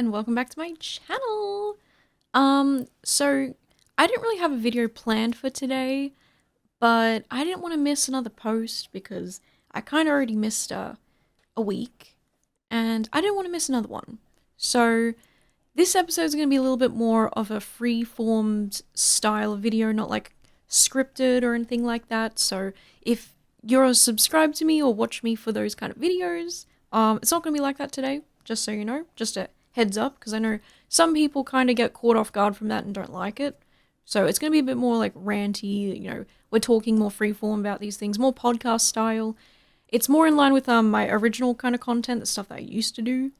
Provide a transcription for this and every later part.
and welcome back to my channel. So I didn't really have a video planned for today, but I didn't want to miss another post because I kind of already missed a week, and I didn't want to miss another one. So this episode is going to be a little bit more of a free-formed style video, not like scripted or anything like that. So if you're subscribed to me or watch me for those kind of videos, it's not going to be like that today, just so you know, just a heads up, because I know some people kind of get caught off guard from that and don't like it. So it's going to be a bit more like ranty, you know, we're talking more freeform about these things, more podcast style. It's more in line with my original kind of content, the stuff that I used to do.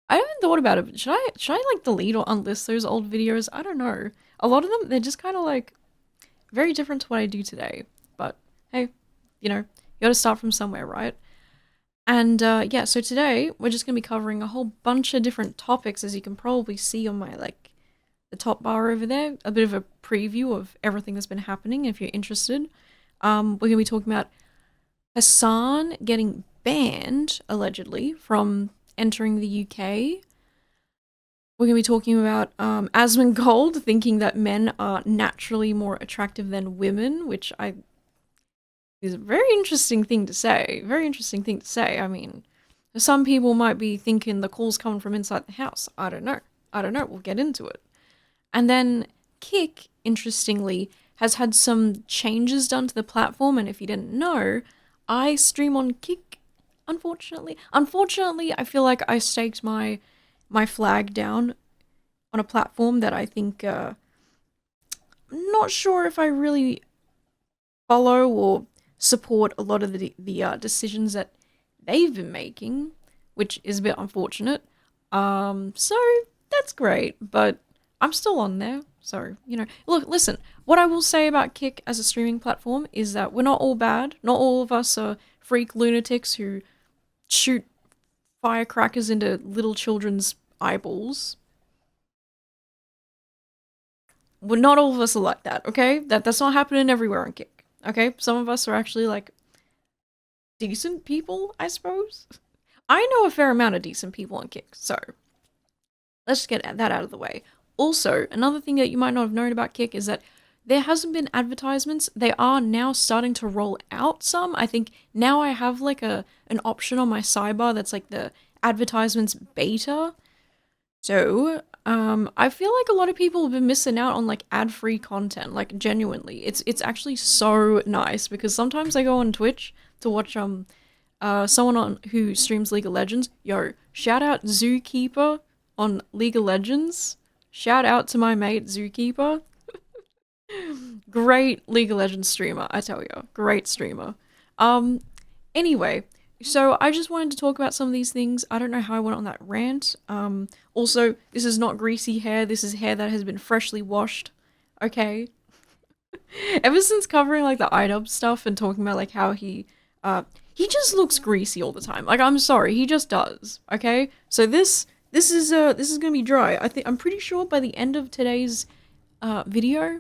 I haven't thought about it, but should I like delete or unlist those old videos? I don't know. A lot of them, they're just kind of like very different to what I do today. But hey, you know, you gotta start from somewhere, right? And yeah, so today we're just going to be covering a whole bunch of different topics, as you can probably see on my, like, the top bar over there. A bit of a preview of everything that's been happening, if you're interested. We're going to be talking about Hasan getting banned, allegedly, from entering the UK. We're going to be talking about Asmongold thinking that men are naturally more attractive than women, which is a very interesting thing to say. Very interesting thing to say. I mean, some people might be thinking the call's coming from inside the house. I don't know. We'll get into it. And then Kick, interestingly, has had some changes done to the platform. And if you didn't know, I stream on Kick, unfortunately. Unfortunately, I feel like I staked my flag down on a platform that I think, I'm not sure if I really follow or support a lot of the decisions that they've been making, which is a bit unfortunate. So that's great, but I'm still on there. So, you know, look, listen, what I will say about Kick as a streaming platform is that we're not all bad. Not all of us are freak lunatics who shoot firecrackers into little children's eyeballs. Well, not all of us are like that, okay? That's not happening everywhere on Kick. Okay, some of us are actually, like, decent people, I suppose. I know a fair amount of decent people on Kick, so let's just get that out of the way. Also, another thing that you might not have known about Kick is that there hasn't been advertisements. They are now starting to roll out some. I think now I have, like, an option on my sidebar that's, like, the advertisements beta. So, I feel like a lot of people have been missing out on, like, ad-free content, like, genuinely. It's actually so nice, because sometimes I go on Twitch to watch, someone who streams League of Legends. Yo, shout out Zookeeper on League of Legends. Shout out to my mate Zookeeper. Great League of Legends streamer, I tell you. Great streamer. Anyway, so I just wanted to talk about some of these things. I don't know how I went on that rant. Also, this is not greasy hair. This is hair that has been freshly washed. Okay? Ever since covering, like, the iDub stuff and talking about, like, how he just looks greasy all the time. Like, I'm sorry, he just does. Okay? So this is gonna be dry. I'm pretty sure by the end of today's video,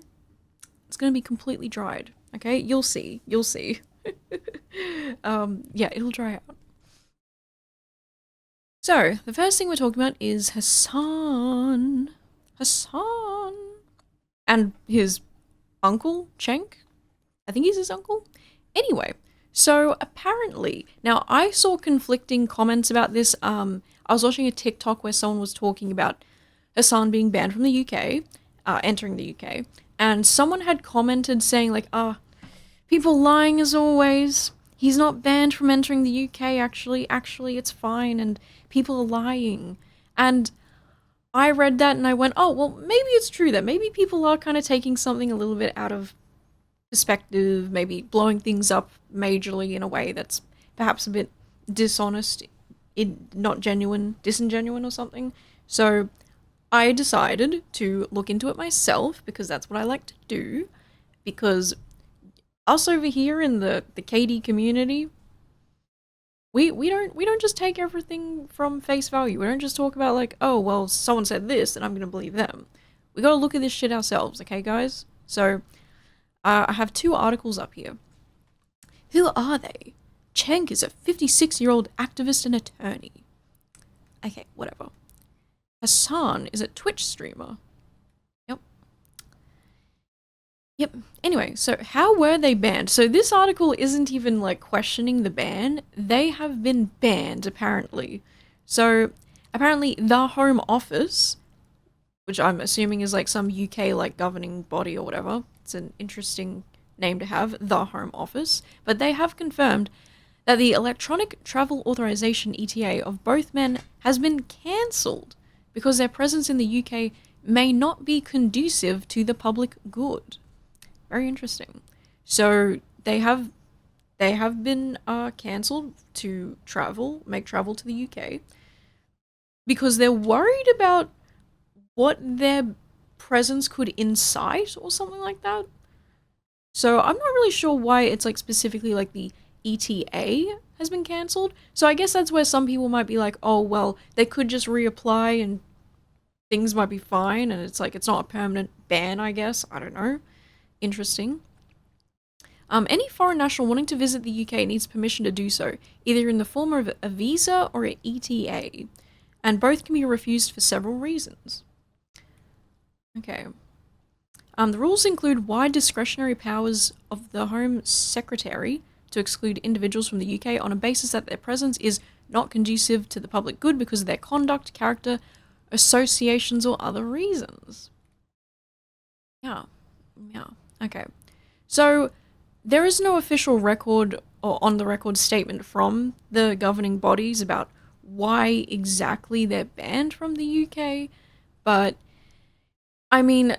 it's gonna be completely dried. Okay? You'll see. You'll see. Yeah, it'll dry out. So, the first thing we're talking about is Hasan. Hasan. And his uncle, Cenk. I think he's his uncle. Anyway, so apparently, now I saw conflicting comments about this. I was watching a TikTok where someone was talking about Hasan being banned from the UK, entering the UK, and someone had commented saying, like, people lying as always. He's not banned from entering the UK, actually. Actually, it's fine, and people are lying. And I read that and I went, oh, well, maybe it's true that maybe people are kind of taking something a little bit out of perspective, maybe blowing things up majorly in a way that's perhaps a bit dishonest, not genuine, disingenuine or something. So I decided to look into it myself, because that's what I like to do, because us over here in the KD community, we don't just take everything from face value. We don't just talk about, like, oh, well, someone said this and I'm gonna believe them. We gotta look at this shit ourselves, okay, guys? So I have two articles up here. Who are they? Cenk is a 56-year-old activist and attorney. Okay, whatever. Hasan is a Twitch streamer. Yep. Yep. Anyway, so how were they banned? So this article isn't even like questioning the ban. They have been banned, apparently. So apparently the Home Office, which I'm assuming is like some UK like governing body or whatever. It's an interesting name to have, the Home Office. But they have confirmed that the Electronic Travel Authorization ETA of both men has been cancelled because their presence in the UK may not be conducive to the public good. Very interesting. So they have been cancelled to make travel to the UK because they're worried about what their presence could incite or something like that. So I'm not really sure why it's like specifically like the ETA has been cancelled. So I guess that's where some people might be like, oh well, they could just reapply and things might be fine, and it's like it's not a permanent ban, I guess. I don't know. Interesting. Any foreign national wanting to visit the UK needs permission to do so, either in the form of a visa or an ETA, and both can be refused for several reasons. Okay. The rules include wide discretionary powers of the Home Secretary to exclude individuals from the UK on a basis that their presence is not conducive to the public good because of their conduct, character, associations, or other reasons. Yeah. Okay. So, there is no official record or on the record statement from the governing bodies about why exactly they're banned from the UK, but I mean,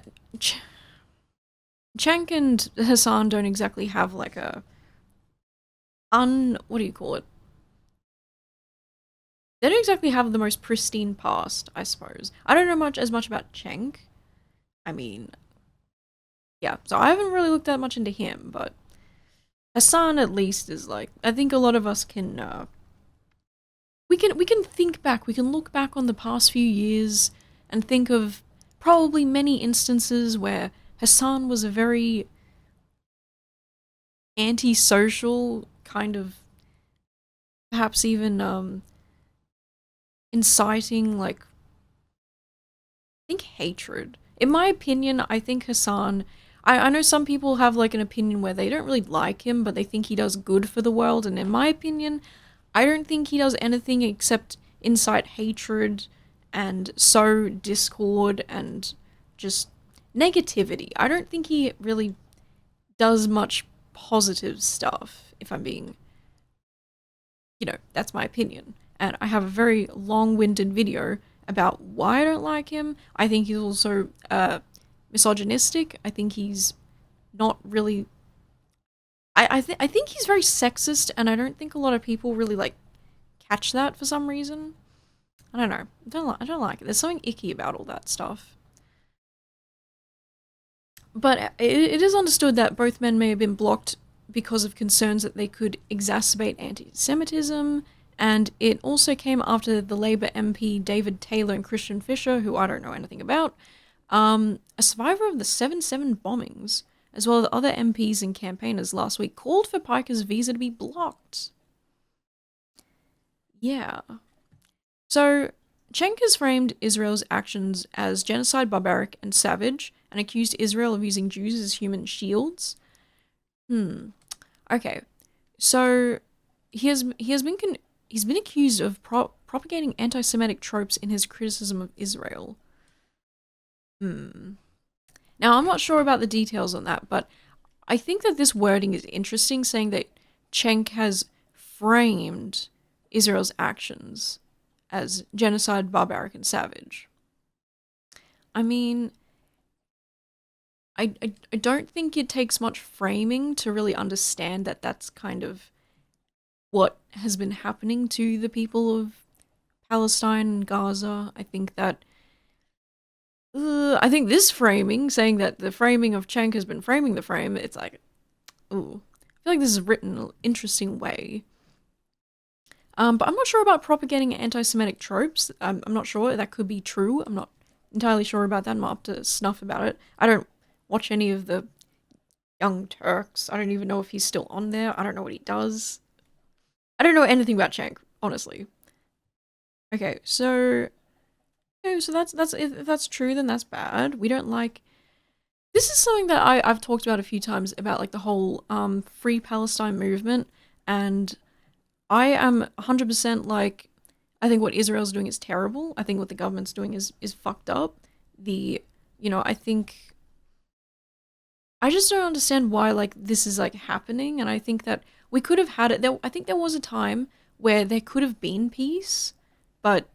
Cenk and Hasan don't exactly have like a what do you call it? They don't exactly have the most pristine past, I suppose. I don't know as much about Cenk. I mean, yeah, so I haven't really looked that much into him, but Hasan at least is like, I think a lot of us can we can think back, we can look back on the past few years and think of probably many instances where Hasan was a very antisocial, kind of perhaps even inciting like I think hatred. In my opinion, I think Hasan I know some people have like an opinion where they don't really like him, but they think he does good for the world, and in my opinion, I don't think he does anything except incite hatred and sow discord and just negativity. I don't think he really does much positive stuff, if I'm being, that's my opinion. And I have a very long-winded video about why I don't like him. I think he's also misogynistic. I think he's not really. I think he's very sexist, and I don't think a lot of people really like catch that for some reason. I don't know. I don't like it. There's something icky about all that stuff. But it is understood that both men may have been blocked because of concerns that they could exacerbate anti-Semitism, and it also came after the Labour MP David Taylor and Christian Fisher, who I don't know anything about, a survivor of the 7/7 bombings, as well as other MPs and campaigners last week, called for Piker's visa to be blocked. Yeah. So, Cenk has framed Israel's actions as genocide, barbaric, and savage, and accused Israel of using Jews as human shields. Okay. So, he's been accused of propagating anti-Semitic tropes in his criticism of Israel. Now, I'm not sure about the details on that, but I think that this wording is interesting, saying that Cenk has framed Israel's actions as genocide, barbaric, and savage. I mean, I don't think it takes much framing to really understand that that's kind of what has been happening to the people of Palestine and Gaza. I think that I think this framing, saying that the framing of Cenk has been framing the frame, it's like, ooh. I feel like this is written in an interesting way. But I'm not sure about propagating anti-Semitic tropes. I'm not sure. That could be true. I'm not entirely sure about that. I'm not up to snuff about it. I don't watch any of the Young Turks. I don't even know if he's still on there. I don't know what he does. I don't know anything about Cenk, honestly. Okay, so Okay, so that's if that's true, then that's bad. We don't like. This is something that I've talked about a few times about like the whole Free Palestine movement, and I am 100% like, I think what Israel's doing is terrible. I think what the government's doing is fucked up. The I think I just don't understand why like this is like happening, and I think that we could have had it. I think there was a time where there could have been peace, but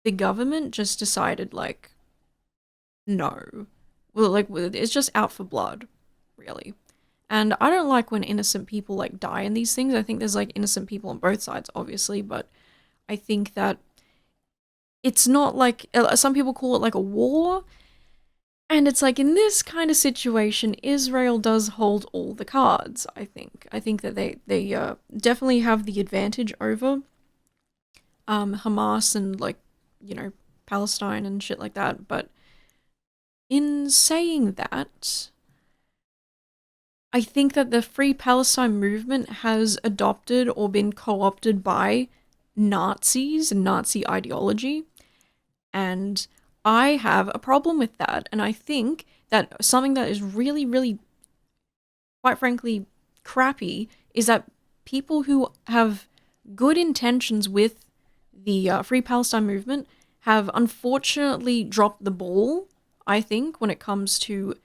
the government just decided like no. Well, like it's just out for blood, really. And I don't like when innocent people like die in these things. I think there's like innocent people on both sides, obviously, but I think that it's not like some people call it like a war. And it's like in this kind of situation, Israel does hold all the cards. I think that they definitely have the advantage over Hamas and like Palestine and shit like that. But in saying that, I think that the Free Palestine movement has adopted or been co-opted by Nazis and Nazi ideology, and I have a problem with that. And I think that something that is really, really, quite frankly, crappy is that people who have good intentions with the Free Palestine movement have unfortunately dropped the ball, I think, when it comes to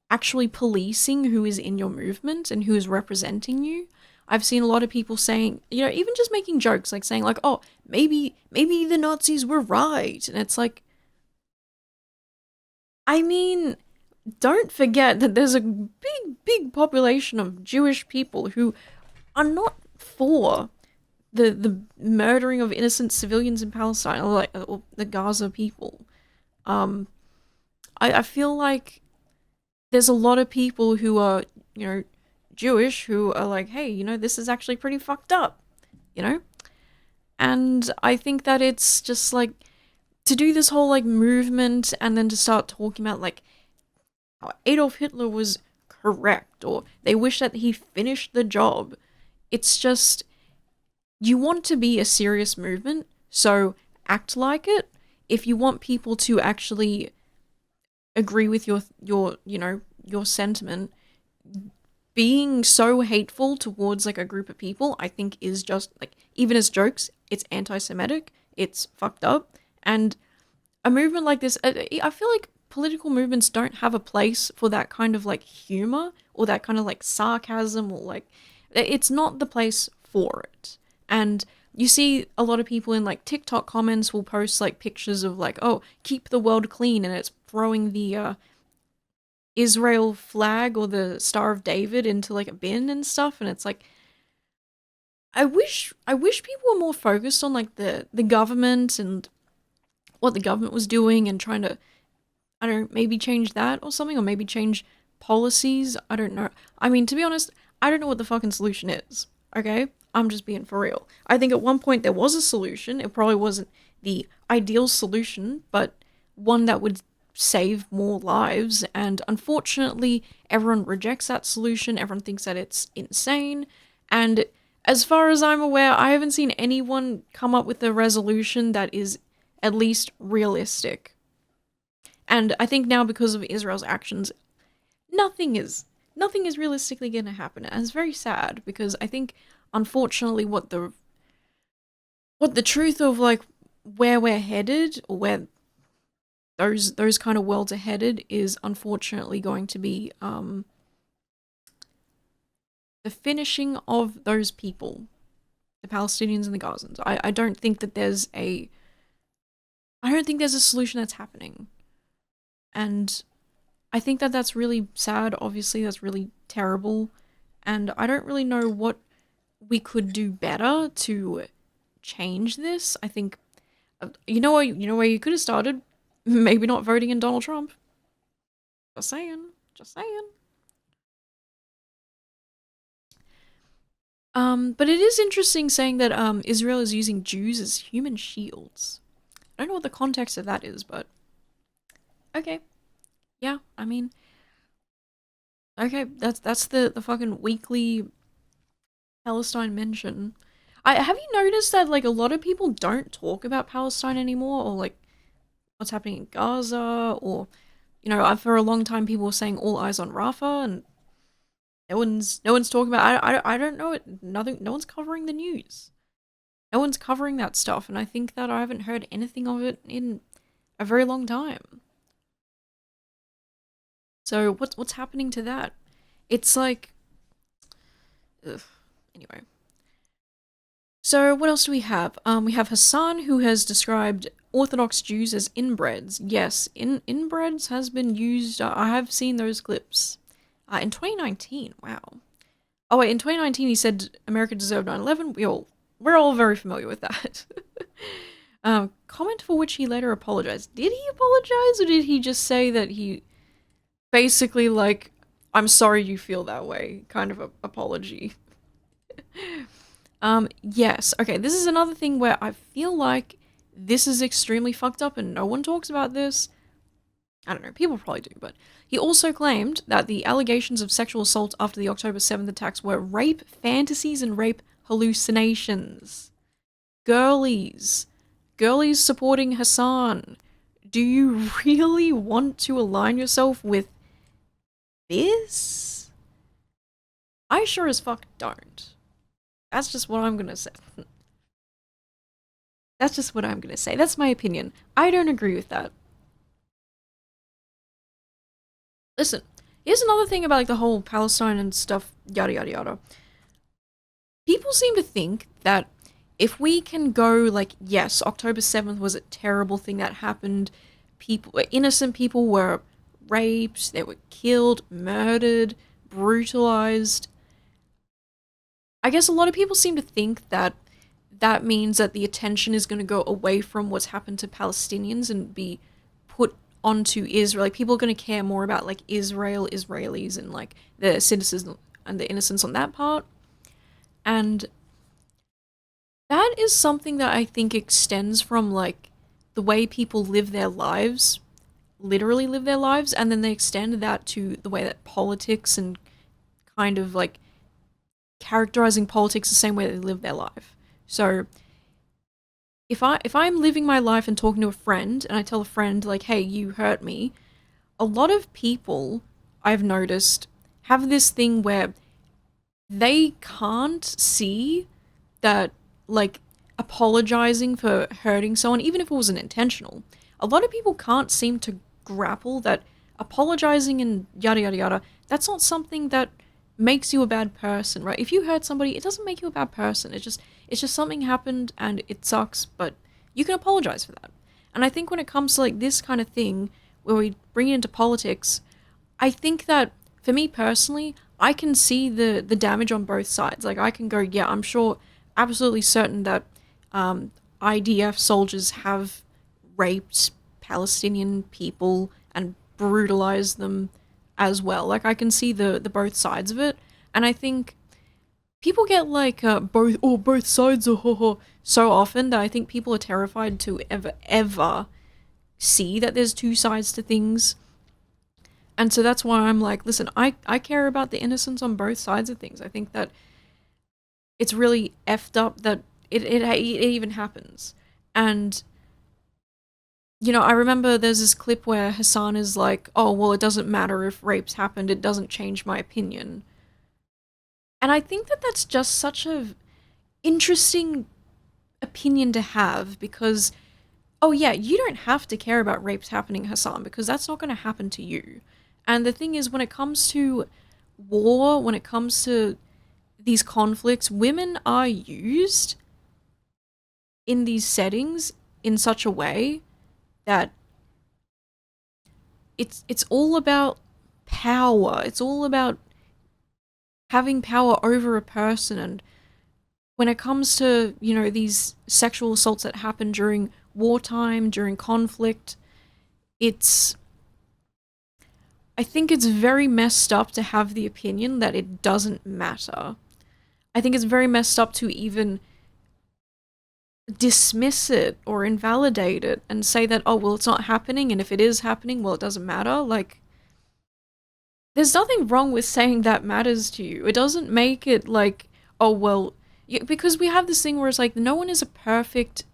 actually policing who is in your movement and who is representing you. I've seen a lot of people saying, even just making jokes, like saying like, oh, maybe the Nazis were right. And it's like, I mean, don't forget that there's a big, big population of Jewish people who are not for the murdering of innocent civilians in Palestine or the Gaza people. Um, I feel like there's a lot of people who are, Jewish who are like, hey, this is actually pretty fucked up, you know? And I think that it's just like to do this whole like movement and then to start talking about like how Adolf Hitler was correct or they wish that he finished the job. It's just, you want to be a serious movement, so act like it. If you want people to actually agree with your sentiment, being so hateful towards like a group of people, I think is just like, even as jokes, it's anti-Semitic, it's fucked up. And a movement like this, I feel like political movements don't have a place for that kind of like humor or that kind of like sarcasm, or like, it's not the place for it. And you see a lot of people in like TikTok comments will post like pictures of like, oh, keep the world clean, and it's throwing the Israel flag or the Star of David into like a bin and stuff, and it's like, I wish people were more focused on like the government and what the government was doing and trying to, I don't know, maybe change that or something, or maybe change policies. I don't know. I mean, to be honest, I don't know what the fucking solution is. Okay? I'm just being for real. I think at one point there was a solution. It probably wasn't the ideal solution, but one that would save more lives. And unfortunately, everyone rejects that solution. Everyone thinks that it's insane. And as far as I'm aware, I haven't seen anyone come up with a resolution that is at least realistic. And I think now, because of Israel's actions, nothing is realistically going to happen. And it's very sad, because I think, unfortunately, what the truth of like where we're headed, or where those kind of worlds are headed, is unfortunately going to be the finishing of those people, the Palestinians and the Gazans. I don't think that there's a solution that's happening. And I think that that's really sad. Obviously, that's really terrible. And I don't really know what we could do better to change this. I think, where you could have started? Maybe not voting in Donald Trump. Just saying. Just saying. But it is interesting saying that Israel is using Jews as human shields. I don't know what the context of that is, but okay. Yeah, I mean, okay, that's the fucking weekly Palestine mention. Have you noticed that like a lot of people don't talk about Palestine anymore, or like what's happening in Gaza, or for a long time people were saying all eyes on Rafah, and no one's talking about. I don't know it. Nothing. No one's covering the news. No one's covering that stuff, and I think that I haven't heard anything of it in a very long time. So what's happening to that? It's like, ugh. Anyway. So what else do we have? We have Hasan, who has described Orthodox Jews as inbreds. Yes, inbreds has been used. I have seen those clips. In 2019. Wow. Oh wait, in 2019 he said America deserved 9/11. We're all very familiar with that. Comment for which he later apologized. Did he apologize, or did he just say that he basically like, I'm sorry you feel that way kind of a apology? Yes. Okay, this is another thing where I feel like this is extremely fucked up and no one talks about this. I don't know, people probably do, but he also claimed that the allegations of sexual assault after the October 7th attacks were rape fantasies and rape hallucinations. Girlies. Girlies supporting Hasan. Do you really want to align yourself with this? I sure as fuck don't. That's just what I'm gonna say. That's just what I'm gonna say. That's my opinion. I don't agree with that. Listen, here's another thing about like the whole Palestine and stuff, yada yada yada. People seem to think that if we can go like, yes, October 7th was a terrible thing that happened. Innocent people were raped, they were killed, murdered, brutalized. I guess a lot of people seem to think that that means that the attention is going to go away from what's happened to Palestinians and be put onto Israel. Like, people are going to care more about like Israel, Israelis, and like the citizens and the innocents on that part. And that is something that I think extends from like the way people live their lives, literally live their lives, and then they extend that to the way that politics and kind of like characterizing politics the same way they live their life. So if I'm living my life and talking to a friend and I tell a friend like, hey, you hurt me, a lot of people I've noticed have this thing where they can't see that like apologizing for hurting someone, even if it wasn't intentional, a lot of people can't seem to grapple that apologizing and yada yada yada, that's not something that makes you a bad person, right? If you hurt somebody, it doesn't make you a bad person. It's just something happened and it sucks, but you can apologize for that. And I think when it comes to like this kind of thing where we bring it into politics, I think that for me personally, I can see the damage on both sides. Like, I can go, yeah, I'm sure, absolutely certain that IDF soldiers have raped Palestinian people and brutalized them as well. Like, I can see the both sides of it, and I think people get like both sides so often that I think people are terrified to ever see that there's two sides to things. And so that's why I'm like, listen, I care about the innocence on both sides of things. I think that it's really effed up that it even happens. And I remember there's this clip where Hasan is like, oh, well, it doesn't matter if rapes happened, it doesn't change my opinion. And I think that that's just such a interesting opinion to have, because, oh yeah, you don't have to care about rapes happening, Hasan, because that's not going to happen to you. And the thing is, when it comes to war, when it comes to these conflicts, women are used in these settings in such a way that it's all about power. It's all about having power over a person. And when it comes to, these sexual assaults that happen during wartime, during conflict, I think it's very messed up to have the opinion that it doesn't matter. I think it's very messed up to even dismiss it or invalidate it and say that, oh, well, it's not happening, and if it is happening, well, it doesn't matter. Like, there's nothing wrong with saying that matters to you. It doesn't make it like, oh, well, because we have this thing where it's like, no one is a perfect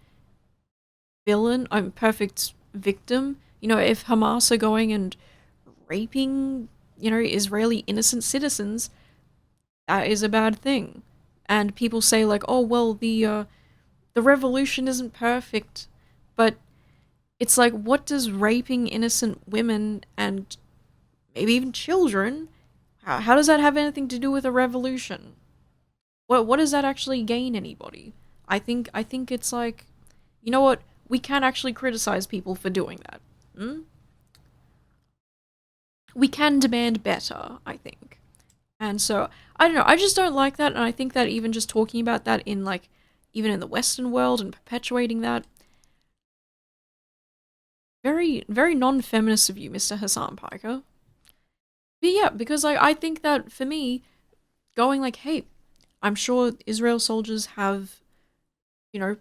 villain, perfect victim. You know, if Hamas are going and raping, you know, Israeli innocent citizens, that is a bad thing. And people say like, oh well, the revolution isn't perfect, but it's like, what does raping innocent women and maybe even children, how does that have anything to do with a revolution? What does that actually gain anybody? I think it's like, you know what? We can actually criticize people for doing that. Hmm? We can demand better, I think. And so, I don't know, I just don't like that, and I think that even just talking about that in, like, even in the Western world and perpetuating that, very, very non-feminist of you, Mr. Hassan Piker. But yeah, because, like, I think that, for me, going like, hey, I'm sure Israel soldiers have, you know,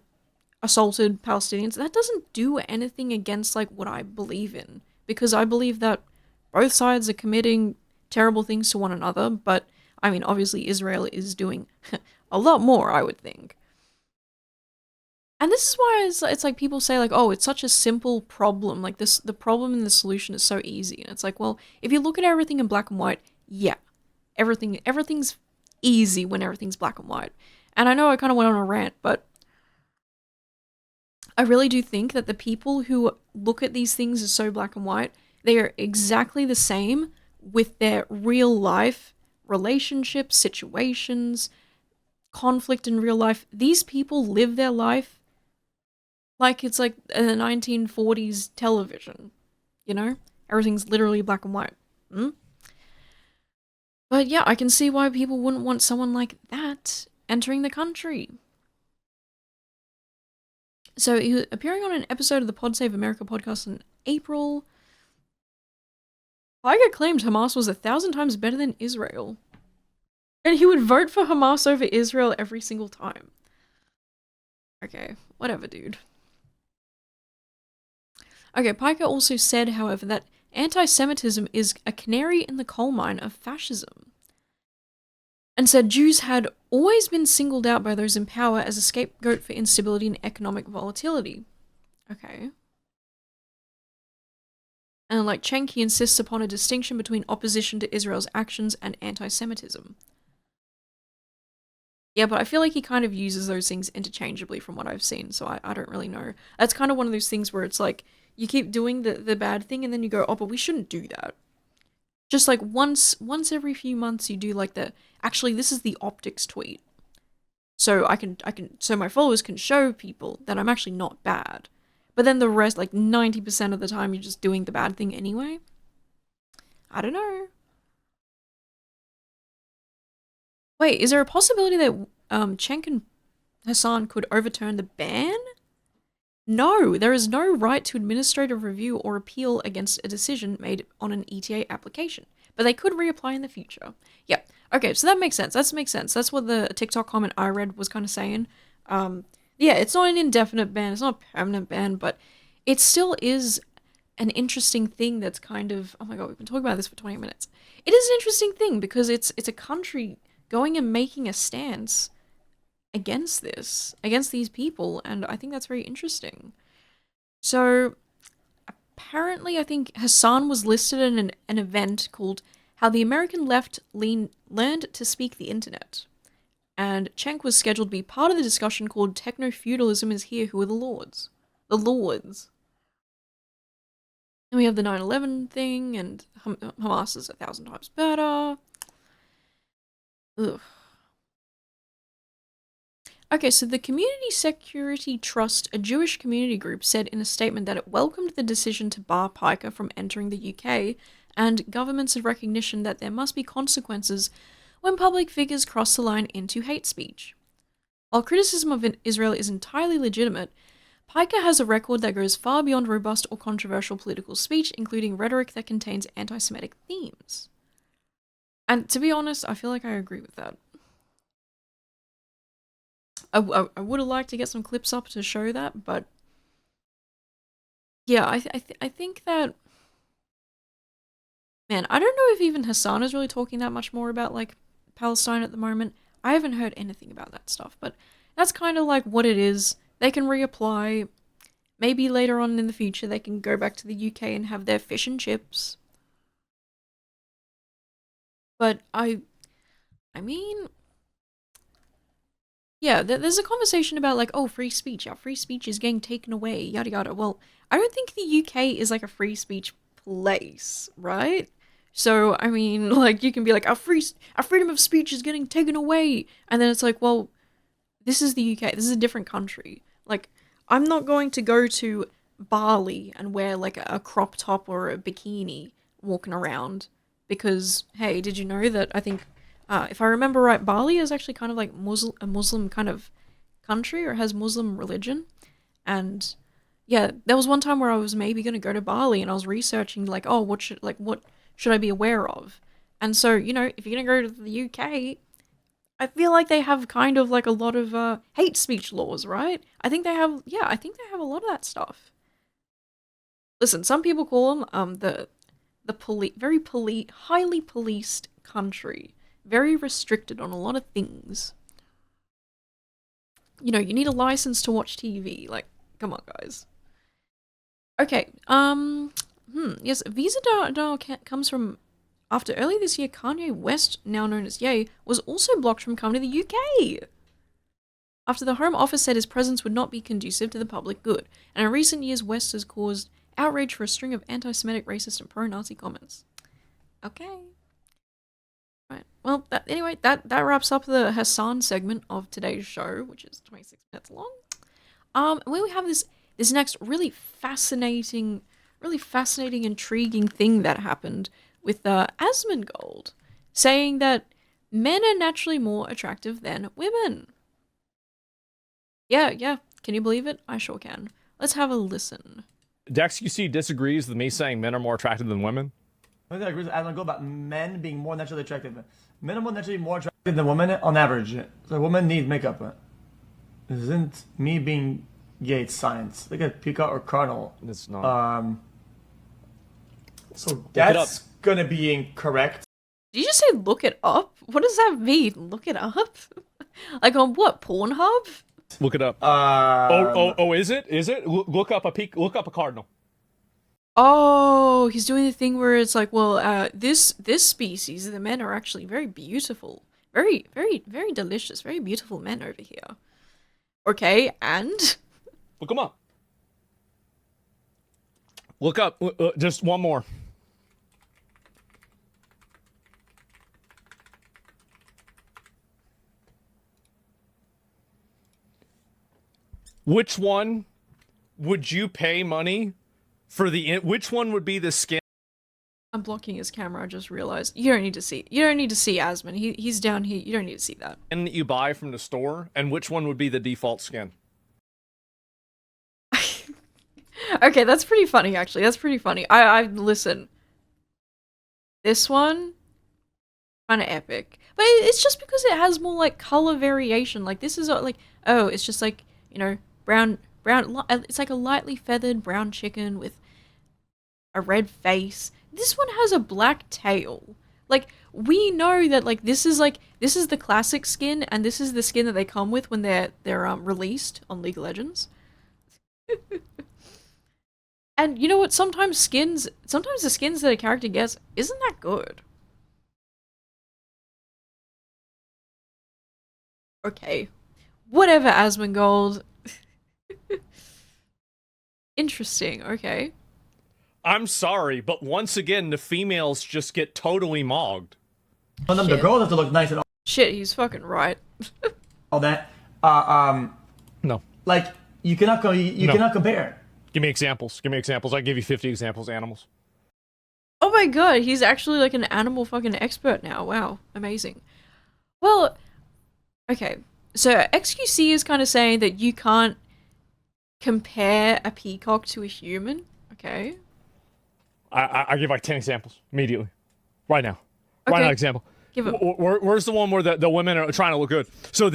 assaulted Palestinians, that doesn't do anything against, like, what I believe in. Because I believe that both sides are committing terrible things to one another, but, I mean, obviously Israel is doing a lot more, I would think. And this is why it's like people say like, oh, it's such a simple problem. Like this, the problem and the solution is so easy. And it's like, well, if you look at everything in black and white, yeah, everything's easy when everything's black and white. And I know I kind of went on a rant, but I really do think that the people who look at these things as so black and white, they are exactly the same with their real life relationships, situations, conflict in real life. These people live their life like it's like a 1940s television, you know? Everything's literally black and white. Hmm? But yeah, I can see why people wouldn't want someone like that entering the country. So he was appearing on an episode of the Pod Save America podcast in April. Higa claimed Hamas was 1,000 times better than Israel. And he would vote for Hamas over Israel every single time. Okay, whatever, dude. Okay, Piker also said, however, that anti-Semitism is a canary in the coal mine of fascism. And said Jews had always been singled out by those in power as a scapegoat for instability and economic volatility. Okay. And like Cenk, he insists upon a distinction between opposition to Israel's actions and anti-Semitism. Yeah, but I feel like he kind of uses those things interchangeably from what I've seen, so I don't really know. That's kind of one of those things where it's like, you keep doing the bad thing and then you go, oh, but we shouldn't do that. Just like once every few months you do like actually this is the optics tweet. So so my followers can show people that I'm actually not bad. But then the rest, like 90% of the time, you're just doing the bad thing anyway. I don't know. Wait, is there a possibility that Cenk and Hasan could overturn the ban? No, there is no right to administrative review or appeal against a decision made on an ETA application, but they could reapply in the future. Yeah, okay, so that makes sense. That makes sense. That's what the TikTok comment I read was kind of saying. Yeah, it's not an indefinite ban, it's not a permanent ban, but it still is an interesting thing that's kind of, oh my god, we've been talking about this for 20 minutes. It is an interesting thing because it's a country going and making a stance against these people, and I think that's very interesting. So apparently I think Hasan was listed in an event called How the American Left Learned to Speak the Internet. And Cenk was scheduled to be part of the discussion called Techno-Feudalism is Here, Who Are the Lords? The Lords. And we have the 9/11 thing, and Hamas is 1,000 times better. Ugh. Okay, so the Community Security Trust, a Jewish community group, said in a statement that it welcomed the decision to bar Piker from entering the UK, and governments have recognition that there must be consequences when public figures cross the line into hate speech. While criticism of Israel is entirely legitimate, Piker has a record that goes far beyond robust or controversial political speech, including rhetoric that contains anti-Semitic themes. And to be honest, I feel like I agree with that. I would have liked to get some clips up to show that, but yeah, I think that, man, I don't know if even Hasan is really talking that much more about like Palestine at the moment. I haven't heard anything about that stuff, but that's kind of like what it is. They can reapply. maybe later on in the future they can go back to the UK and have their fish and chips. But I mean, yeah, there's a conversation about like, oh, free speech. Our free speech is getting taken away, yada yada. Well, I don't think the UK is like a free speech place, right? So I mean, like, you can be like, our freedom of speech is getting taken away, and then it's like, well, this is the UK. This is a different country. Like, I'm not going to go to Bali and wear like a crop top or a bikini walking around because, hey, did you know that I think, if I remember right, Bali is actually kind of like a Muslim kind of country, or has Muslim religion. And yeah, there was one time where I was maybe going to go to Bali and I was researching like, oh, what should I be aware of? And so, you know, if you're going to go to the UK, I feel like they have kind of like a lot of hate speech laws, right? I think they have, yeah, I think they have a lot of that stuff. Listen, some people call them the highly policed country, very restricted on a lot of things. You know, you need a license to watch TV. Like, come on, guys. Okay, yes, Visa Dial comes from after earlier this year, Kanye West, now known as Ye, was also blocked from coming to the UK. After the Home Office said his presence would not be conducive to the public good, and in recent years, West has caused outrage for a string of anti-Semitic, racist, and pro-Nazi comments. Okay. Right. Well, anyway, that wraps up the Hasan segment of today's show, which is 26 minutes long. We have this next really fascinating, intriguing thing that happened with Asmongold, saying that men are naturally more attractive than women. Yeah, can you believe it? I sure can. Let's have a listen. DexQC disagrees with me saying men are more attractive than women. I think I agree with Asmongold about men being more naturally attractive. Men are more naturally more attractive than women on average. So women need makeup. Isn't me being gay science? Look at Peacock or Cardinal. It's not. So that's gonna be incorrect. Did you just say look it up? What does that mean? Look it up? Like on what? Pornhub? Look it up. Is it? Is it? Look up a cardinal. Oh, he's doing the thing where it's like, well, this species, the men are actually very beautiful. Very, very, very delicious. Very beautiful men over here. Okay, and? Look them up. Look up. Just one more. Which one would you pay money for which one would be the skin? I'm blocking his camera, I just realized. You don't need to see Asmon. He's down here. You don't need to see that. And that you buy from the store, and which one would be the default skin? Okay, that's pretty funny, actually. That's pretty funny. I listen. This one, kind of epic. But it's just because it has more, like, color variation. Like, this is, like, oh, it's just, like, you know, brown, it's like a lightly feathered brown chicken with a red face. This one has a black tail. Like, we know that, like, this is the classic skin, and this is the skin that they come with when they're released on League of Legends. And you know what? Sometimes the skins that a character gets isn't that good. Okay. Whatever, Asmongold. Interesting, okay. I'm sorry, but once again, the females just get totally mogged. On them, the girls have to look nice and all. Shit, he's fucking right. All that. No. Like, you cannot cannot compare. Give me examples. Give me examples. I give you 50 examples of animals. Oh my god, he's actually like an animal fucking expert now. Wow, amazing. Well, okay. So XQC is kind of saying that you can't compare a peacock to a human. Okay. I give like 10 examples immediately. Right now. Okay. Right now, example. Give him. Where's the one where the women are trying to look good? So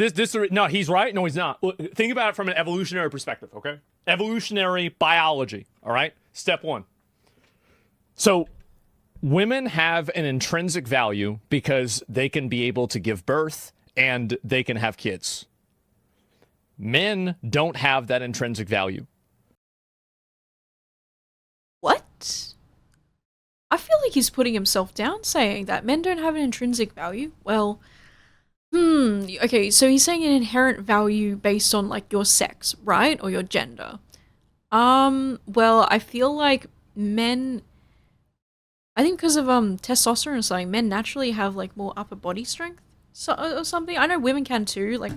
no, he's right. No, he's not. Think about it from an evolutionary perspective, okay? Evolutionary biology, all right? Step one. So women have an intrinsic value because they can be able to give birth and they can have kids. Men don't have that intrinsic value. I feel like he's putting himself down, saying that men don't have an intrinsic value. Well, okay, so he's saying an inherent value based on like your sex, right? Or your gender. Well, I feel like men, I think because of testosterone or something, men naturally have like more upper body strength or something. I know women can too, like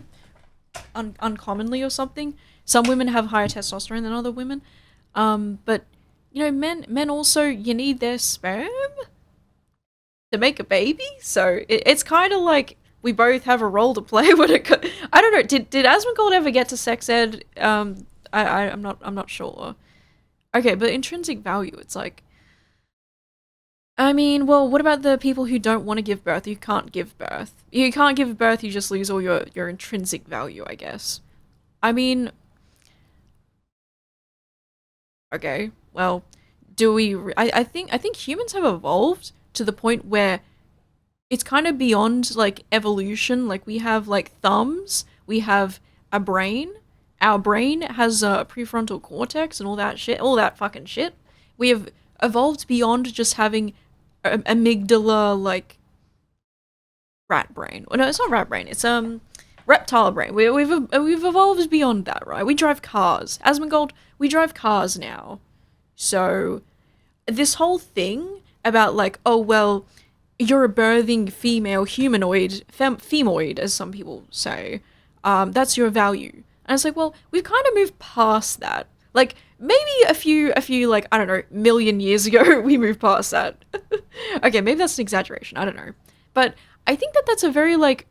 uncommonly or something. Some women have higher testosterone than other women. But you know, men also, you need their sperm to make a baby. So it's kind of like we both have a role to play when it. I don't know. Did Asmongold ever get to sex ed? I'm not sure. Okay, but intrinsic value. It's like, I mean, well, what about the people who don't want to give birth? You can't give birth. You can't give birth. You just lose all your intrinsic value, I guess. I mean, okay, well, do we? I think humans have evolved to the point where it's kind of beyond like evolution. Like we have like thumbs, we have a brain. Our brain has a prefrontal cortex and all that shit, all that fucking shit. We have evolved beyond just having amygdala, like rat brain. Well, no, it's not rat brain. It's reptile brain. We've evolved beyond that, right? We drive cars. Asmongold, we drive cars now. So this whole thing about like, oh well, you're a birthing female humanoid, femoid, as some people say. That's your value. And it's like, well, we've kind of moved past that. Like maybe a few like I don't know, million years ago we moved past that. Okay, maybe that's an exaggeration. I don't know, but I think that that's a very like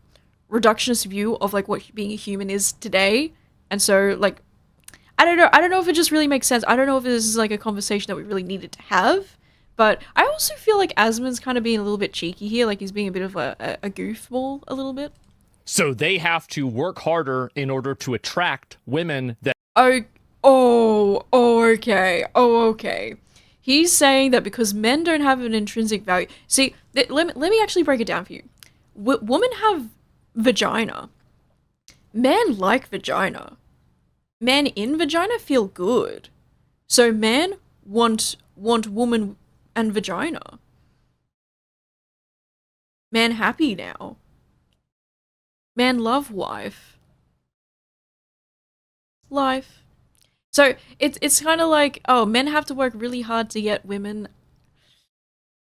reductionist view of like what being a human is today. And so like I don't know. I don't know if it just really makes sense. I don't know if this is like a conversation that we really needed to have. But I also feel like Asmon's kind of being a little bit cheeky here. Like he's being a bit of a goofball a little bit. So they have to work harder in order to attract women that. Okay. Okay. He's saying that because men don't have an intrinsic value. See, let me actually break it down for you. Women have vagina. Men like vagina. Men in vagina feel good. So men want woman and vagina. Man happy now. Man love wife. Life. So it's kind of like, oh, men have to work really hard to get women.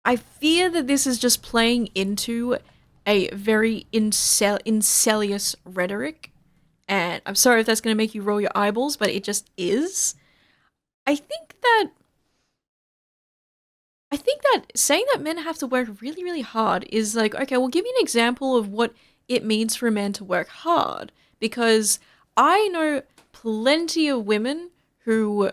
I fear that this is just playing into a very incelious rhetoric. And I'm sorry if that's going to make you roll your eyeballs, but it just is. I think that saying that men have to work really, really hard is like, okay, well, give me an example of what it means for a man to work hard. Because I know plenty of women who,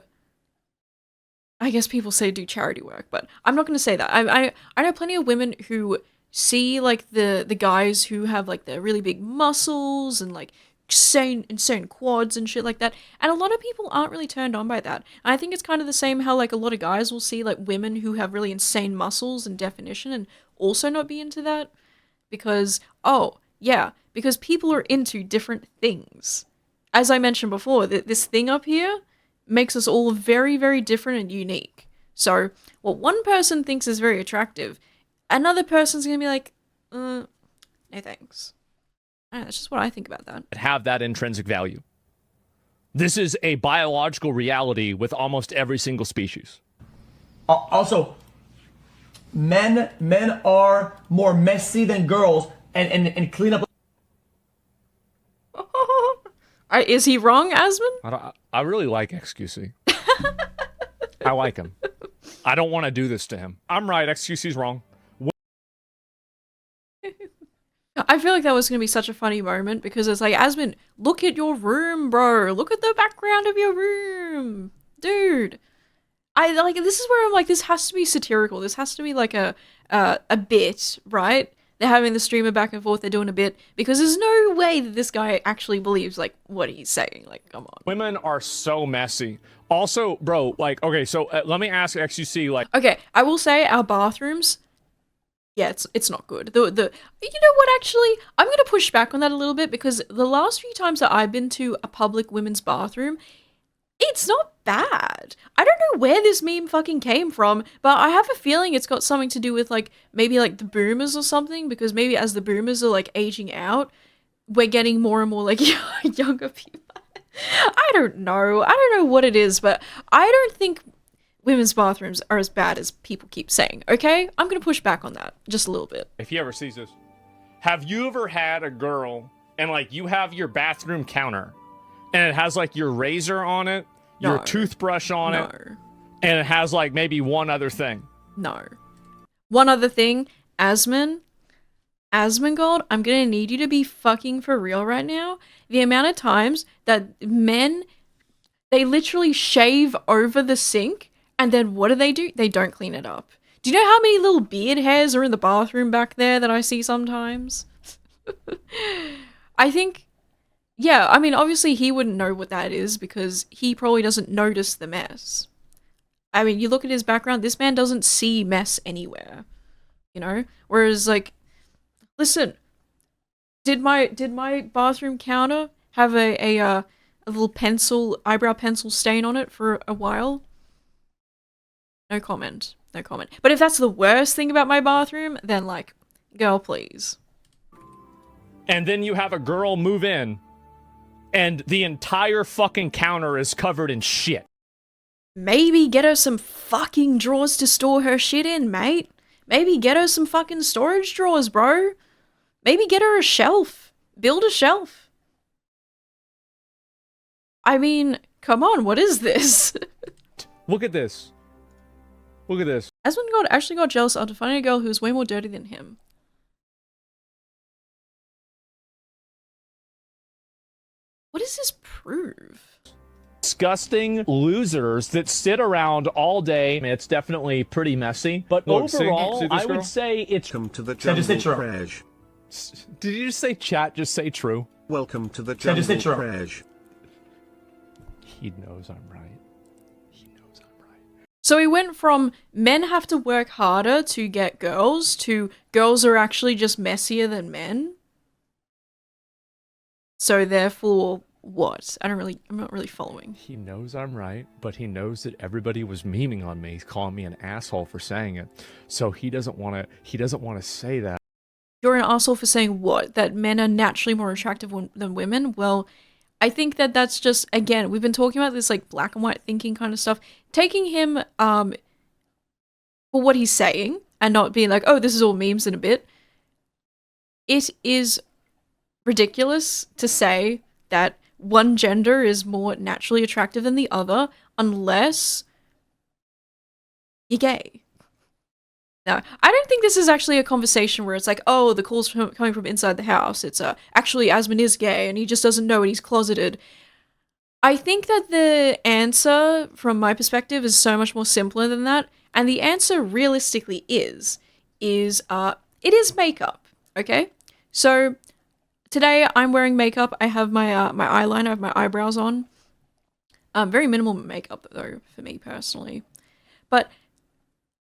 I guess people say do charity work, but I'm not going to say that. I know plenty of women who see like the guys who have like the really big muscles and like insane quads and shit like that, and a lot of people aren't really turned on by that. And I think it's kind of the same how like a lot of guys will see like women who have really insane muscles and definition and also not be into that because because people are into different things. As I mentioned before, this thing up here makes us all very, very different and unique. So what one person thinks is very attractive, another person's gonna be like, no thanks. That's just what I think about that. Have that intrinsic value. This is a biological reality with almost every single species. Also, men are more messy than girls and clean up. Is he wrong, Asmon? I really like XQC. I like him. I don't want to do this to him. I'm right. XQC's wrong. I feel like that was going to be such a funny moment because it's like, Asmon, look at your room, bro. Look at the background of your room. Dude. This is where I'm like, this has to be satirical. This has to be like a bit, right? They're having the streamer back and forth. They're doing a bit because there's no way that this guy actually believes like what he's saying. Like, come on. Women are so messy. Also, bro, like, okay, so let me ask XQC, like, okay, I will say our bathrooms, yeah, it's not good. You know what, actually, I'm going to push back on that a little bit because the last few times that I've been to a public women's bathroom, It's not bad. I don't know where this meme fucking came from, but I have a feeling it's got something to do with like maybe like the boomers or something, because maybe as the boomers are like aging out, we're getting more and more like younger people. I don't know. I don't know what it is, but I don't think women's bathrooms are as bad as people keep saying, okay? I'm gonna push back on that just a little bit. If he ever sees this, have you ever had a girl and like you have your bathroom counter and it has like your razor on it, your No. toothbrush on No. it, and it has like maybe one other thing? No. One other thing, Asmongold, I'm gonna need you to be fucking for real right now. The amount of times that men, they literally shave over the sink, and then what do? They don't clean it up. Do you know how many little beard hairs are in the bathroom back there that I see sometimes? I think, yeah, I mean, obviously he wouldn't know what that is because he probably doesn't notice the mess. I mean, you look at his background, this man doesn't see mess anywhere, you know? Whereas, like, listen, did my bathroom counter have a little eyebrow pencil stain on it for a while? No comment. No comment. But if that's the worst thing about my bathroom, then, like, girl, please. And then you have a girl move in and the entire fucking counter is covered in shit. Maybe get her some fucking drawers to store her shit in, mate. Maybe get her some fucking storage drawers, bro. Maybe get her a shelf. Build a shelf. I mean, come on, what is this? Look at this. Look at this. Asmongold actually got jealous after finding a girl who was way more dirty than him. What does this prove? Disgusting losers that sit around all day. I mean, it's definitely pretty messy, but Look, see overall, this I girl? would say it's... Welcome to the just say jungle true. crash. Did you just say chat? Just say true. Welcome to the Say just say jungle true. crash. He knows I'm right. He knows I'm right. So we went from men have to work harder to get girls to girls are actually just messier than men. So therefore, what? I'm not really following. He knows I'm right, but he knows that everybody was memeing on me, calling me an asshole for saying it. So he doesn't want to say that. You're an asshole for saying what? That men are naturally more attractive than women? Well, I think that that's just, again, we've been talking about this like black and white thinking kind of stuff. Taking him for what he's saying and not being like, oh, this is all memes in a bit. It is ridiculous to say that one gender is more naturally attractive than the other unless you're gay. No, I don't think this is actually a conversation where it's like, oh, the call's coming from inside the house. It's actually Asmon is gay and he just doesn't know it. He's closeted. I think that the answer, from my perspective, is so much more simpler than that. And the answer realistically is it is makeup. Okay, so today I'm wearing makeup. I have my my eyeliner, I have my eyebrows on. Very minimal makeup though for me personally, but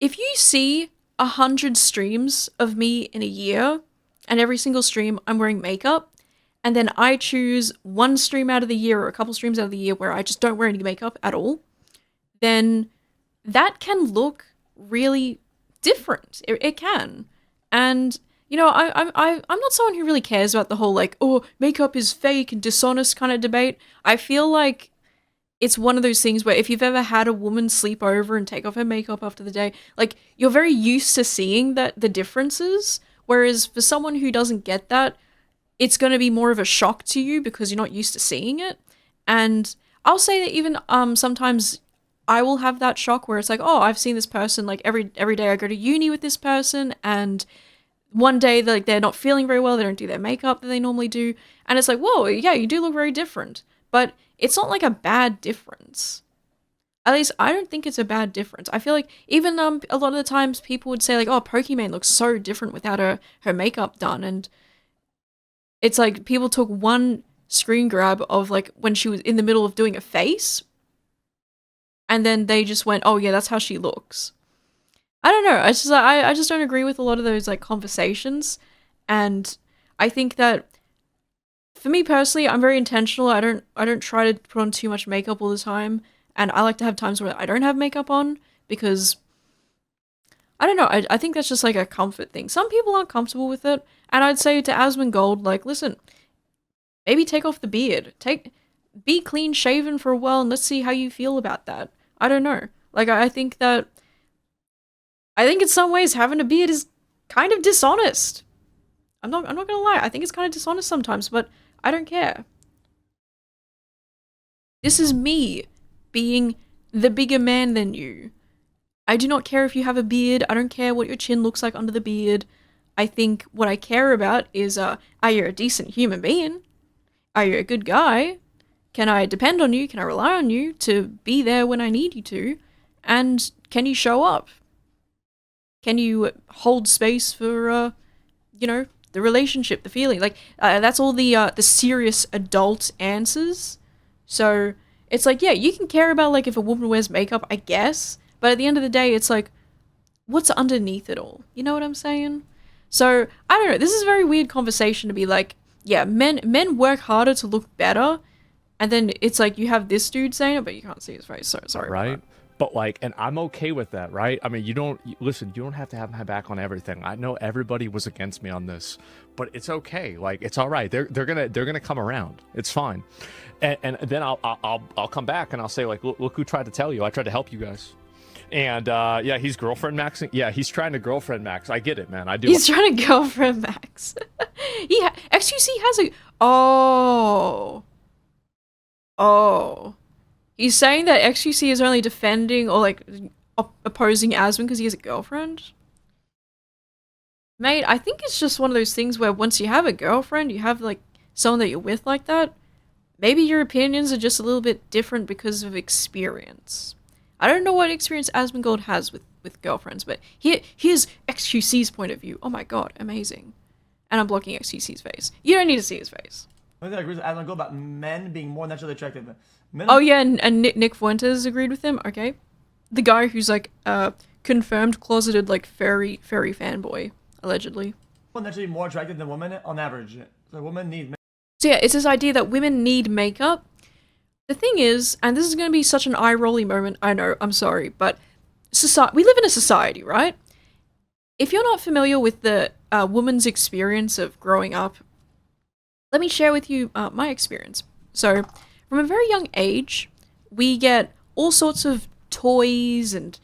if you see 100 streams of me in a year, and every single stream I'm wearing makeup, and then I choose one stream out of the year or a couple streams out of the year where I just don't wear any makeup at all, then that can look really different. It can. And, you know, I'm not someone who really cares about the whole, like, oh, makeup is fake and dishonest kind of debate. I feel like it's one of those things where if you've ever had a woman sleep over and take off her makeup after the day, like, you're very used to seeing the differences, whereas for someone who doesn't get that, it's going to be more of a shock to you because you're not used to seeing it. And I'll say that even sometimes I will have that shock where it's like, oh, I've seen this person, like, every day I go to uni with this person, and one day they're not feeling very well, they don't do their makeup that they normally do, and it's like, whoa, yeah, you do look very different. But it's not like a bad difference. At least I don't think it's a bad difference. I feel like even a lot of the times people would say like, oh, Pokimane looks so different without her makeup done, and it's like people took one screen grab of like when she was in the middle of doing a face, and then they just went, oh yeah, that's how she looks. I don't know. I just don't agree with a lot of those like conversations, and I think that for me personally, I'm very intentional. I don't try to put on too much makeup all the time, and I like to have times where I don't have makeup on because I don't know. I think that's just like a comfort thing. Some people aren't comfortable with it, and I'd say to Asmongold, like, listen, maybe take off the beard. Be clean shaven for a while, and let's see how you feel about that. I don't know. Like, I think in some ways having a beard is kind of dishonest. I'm not gonna lie. I think it's kind of dishonest sometimes, but I don't care. This is me being the bigger man than you. I do not care if you have a beard. I don't care what your chin looks like under the beard. I think what I care about is, are you a decent human being? Are you a good guy? Can I depend on you? Can I rely on you to be there when I need you to? And can you show up? Can you hold space for, the relationship, the feeling? Like, that's all the serious adult answers. So, it's like, yeah, you can care about, like, if a woman wears makeup, I guess. But at the end of the day, it's like, what's underneath it all? You know what I'm saying? So, I don't know. This is a very weird conversation to be like, yeah, men work harder to look better. And then it's like, you have this dude saying it, but you can't see his face. So, sorry about Right? that. But like, and I'm okay with that, right? I mean, listen, you don't have to have my back on everything. I know everybody was against me on this, but it's okay. Like, it's all right. They're gonna come around. It's fine. And then I'll come back and I'll say, like, look who tried to tell you. I tried to help you guys. And yeah, he's girlfriend maxing. Yeah, he's trying to girlfriend max. I get it, man. I do. He's trying to girlfriend Max. XQC has a... Oh. Oh. He's saying that XQC is only defending or, like, opposing Asmon because he has a girlfriend? Mate, I think it's just one of those things where once you have a girlfriend, you have, like, someone that you're with like that, maybe your opinions are just a little bit different because of experience. I don't know what experience Asmongold has with girlfriends, but here's XQC's point of view. Oh my god, amazing. And I'm blocking XQC's face. You don't need to see his face. I think I agree with Asmongold about men being more naturally attractive. Oh yeah, and Nick Fuentes agreed with him. Okay, the guy who's like confirmed closeted like furry fanboy allegedly. Men naturally more attractive than women on average. So women need. So yeah, it's this idea that women need makeup. The thing is, and this is going to be such an eye-rolly moment. I know, I'm sorry, but we live in a society, right? If you're not familiar with the woman's experience of growing up, let me share with you my experience. So, from a very young age, we get all sorts of toys and,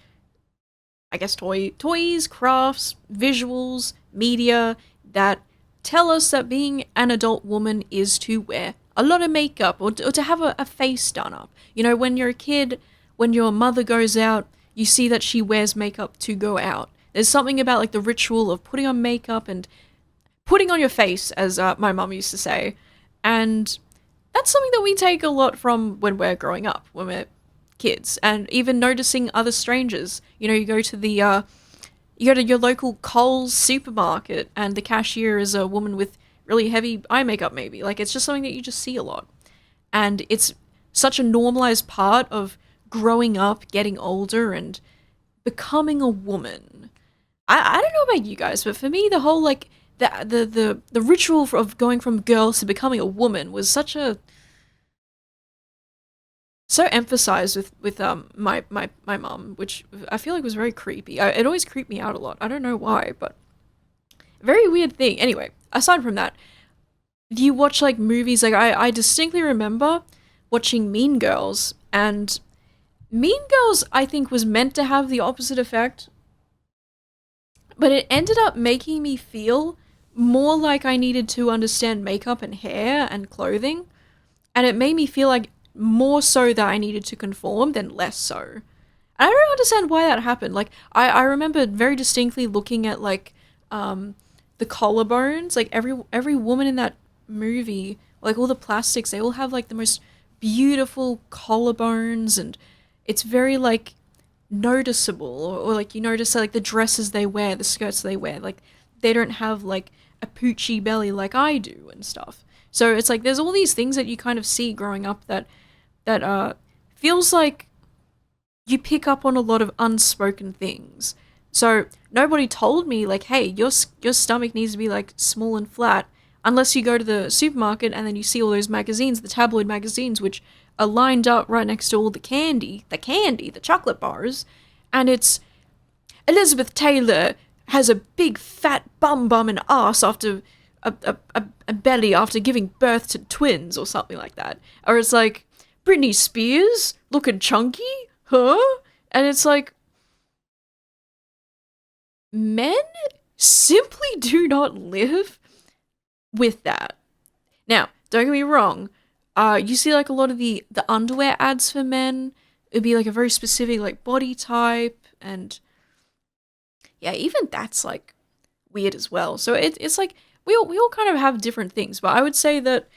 I guess, toys, crafts, visuals, media that tell us that being an adult woman is to wear a lot of makeup or to have a face done up. You know, when you're a kid, when your mother goes out, you see that she wears makeup to go out. There's something about like the ritual of putting on makeup and putting on your face, as my mum used to say. And that's something that we take a lot from when we're growing up, when we're kids, and even noticing other strangers. You know, you go to your local Coles supermarket and the cashier is a woman with really heavy eye makeup maybe. Like, it's just something that you just see a lot. And it's such a normalized part of growing up, getting older, and becoming a woman. I don't know about you guys, but for me, the whole, like, the ritual of going from girl to becoming a woman was so emphasized with my mum, which I feel like was very creepy. It always creeped me out a lot. I don't know why, but very weird thing. Anyway, aside from that, do you watch like movies? Like I distinctly remember watching Mean Girls, and Mean Girls I think was meant to have the opposite effect, but it ended up making me feel more like I needed to understand makeup and hair and clothing, and it made me feel like more so that I needed to conform than less so. And I don't understand why that happened. Like, I remember very distinctly looking at, like, the collarbones. Like, every woman in that movie, like, all the plastics, they all have, like, the most beautiful collarbones, and it's very, like, noticeable. Or like, you notice, like, the dresses they wear, the skirts they wear, like, they don't have, like, a poochy belly like I do and stuff. So it's like, there's all these things that you kind of see growing up that feels like you pick up on a lot of unspoken things. So nobody told me, like, hey, your stomach needs to be, like, small and flat. unless you go to the supermarket and then you see all those magazines, the tabloid magazines, which are lined up right next to all the chocolate bars, and it's Elizabeth Taylor has a big fat bum and ass after a belly after giving birth to twins or something like that. Or it's like, Britney Spears looking chunky? Huh? And it's like, men simply do not live with that. Now, don't get me wrong. You see like a lot of the underwear ads for men. It'd be like a very specific like body type, and yeah, even that's like weird as well. So it's like we all kind of have different things, but I would say that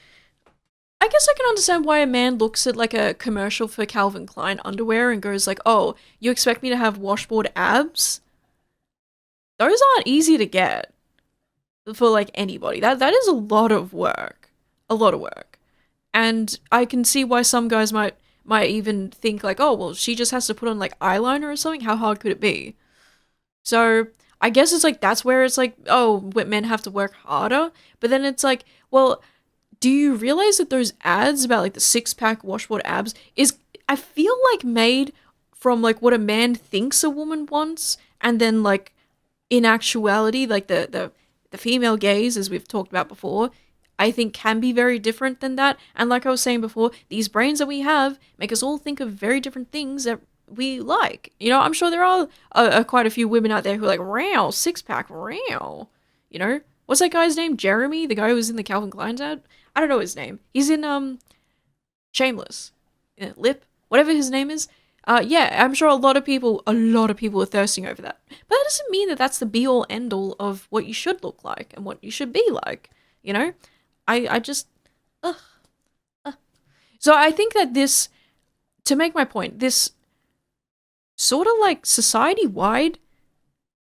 I guess I can understand why a man looks at like a commercial for Calvin Klein underwear and goes like, "Oh, you expect me to have washboard abs? Those aren't easy to get for like anybody. That is a lot of work. A lot of work." And I can see why some guys might even think like, "Oh, well, she just has to put on like eyeliner or something. How hard could it be?" So I guess it's like that's where it's like, oh, men have to work harder. But then it's like, well, do you realize that those ads about like the 6-pack washboard abs is, I feel like, made from like what a man thinks a woman wants, and then like in actuality, like the female gaze, as we've talked about before, I think can be very different than that. And like I was saying before, these brains that we have make us all think of very different things that we like. You know, I'm sure there are quite a few women out there who are like, "Row, 6-pack, row." You know, what's that guy's name? Jeremy, the guy who was in the Calvin Klein's ad. I don't know his name. He's in Shameless, Lip, whatever his name is. Yeah, I'm sure a lot of people are thirsting over that. But that doesn't mean that that's the be all end all of what you should look like and what you should be like. You know, I just, ugh. So I think that this, to make my point, this sort of like society-wide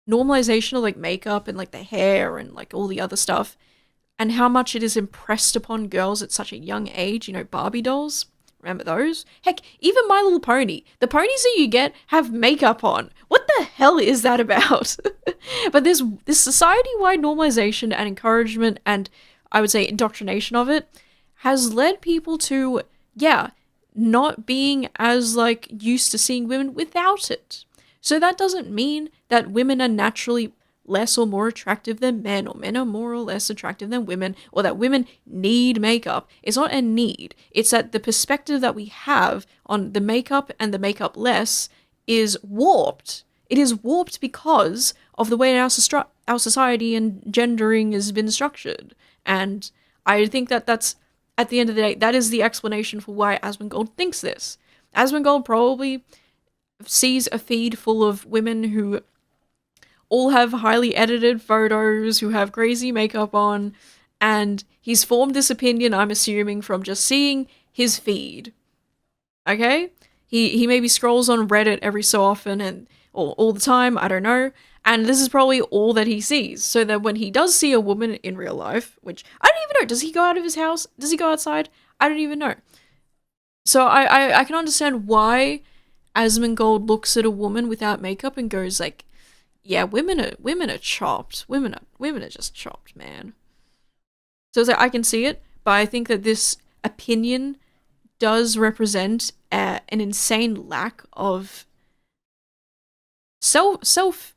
normalization of like makeup and like the hair and like all the other stuff, and how much it is impressed upon girls at such a young age. You know, Barbie dolls. Remember those? Heck, even My Little Pony. The ponies that you get have makeup on. What the hell is that about? But this society-wide normalization and encouragement and, I would say, indoctrination of it has led people to, yeah, not being as like used to seeing women without it. So that doesn't mean that women are naturally less or more attractive than men, or men are more or less attractive than women, or that women need makeup. It's not a need. It's that the perspective that we have on the makeup and the makeup less is warped. It is warped because of the way our society and gendering has been structured. And I think that that's, at the end of the day, that is the explanation for why Asmongold thinks this. Asmongold probably sees a feed full of women who all have highly edited photos, who have crazy makeup on, and he's formed this opinion, I'm assuming, from just seeing his feed. Okay? He maybe scrolls on Reddit every so often, and or all the time, I don't know, and this is probably all that he sees. So that when he does see a woman in real life, which I don't even know, does he go out of his house? Does he go outside? I don't even know. So I can understand why Asmongold looks at a woman without makeup and goes like, yeah, women are chopped. Women are just chopped, man. So it's like, I can see it, but I think that this opinion does represent an insane lack of self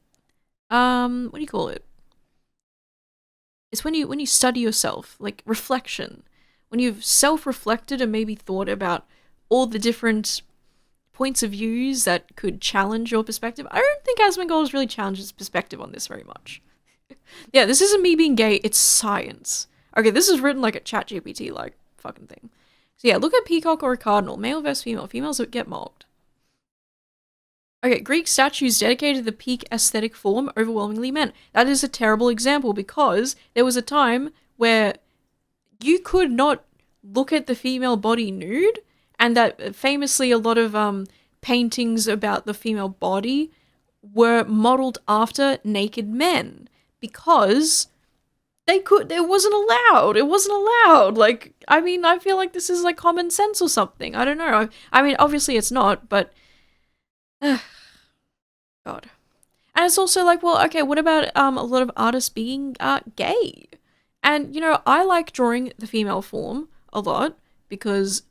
what do you call it? It's when you study yourself, like reflection. When you've self-reflected and maybe thought about all the different points of views that could challenge your perspective. I don't think Asmongold has really challenged his perspective on this very much. Yeah, this isn't me being gay, it's science. Okay, this is written like a ChatGPT like fucking thing. So yeah, look at peacock or a cardinal, male versus female. Females get mocked. Okay, Greek statues dedicated to the peak aesthetic form, overwhelmingly men. That is a terrible example because there was a time where you could not look at the female body nude, and that famously a lot of paintings about the female body were modeled after naked men because it wasn't allowed. Like, I mean, I feel like this is like common sense or something. I don't know. I mean, obviously it's not, but God. And it's also like, well, okay, what about a lot of artists being gay? And, I like drawing the female form a lot because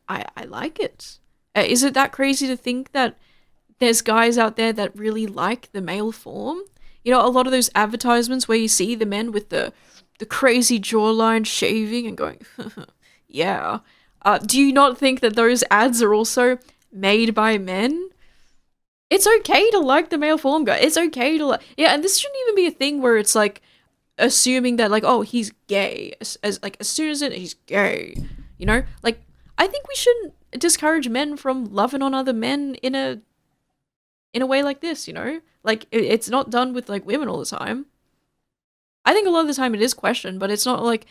I like it. Is it that crazy to think that there's guys out there that really like the male form? A lot of those advertisements where you see the men with the crazy jawline shaving and going, yeah. Do you not think that those ads are also made by men? It's okay to like the male form guy. It's okay to like, yeah, and this shouldn't even be a thing where it's like assuming that like, oh, he's gay as like as soon as he's gay, like I think we shouldn't discourage men from loving on other men in a way like this, like it's not done with like women all the time. I think a lot of the time it is questioned, but it's not like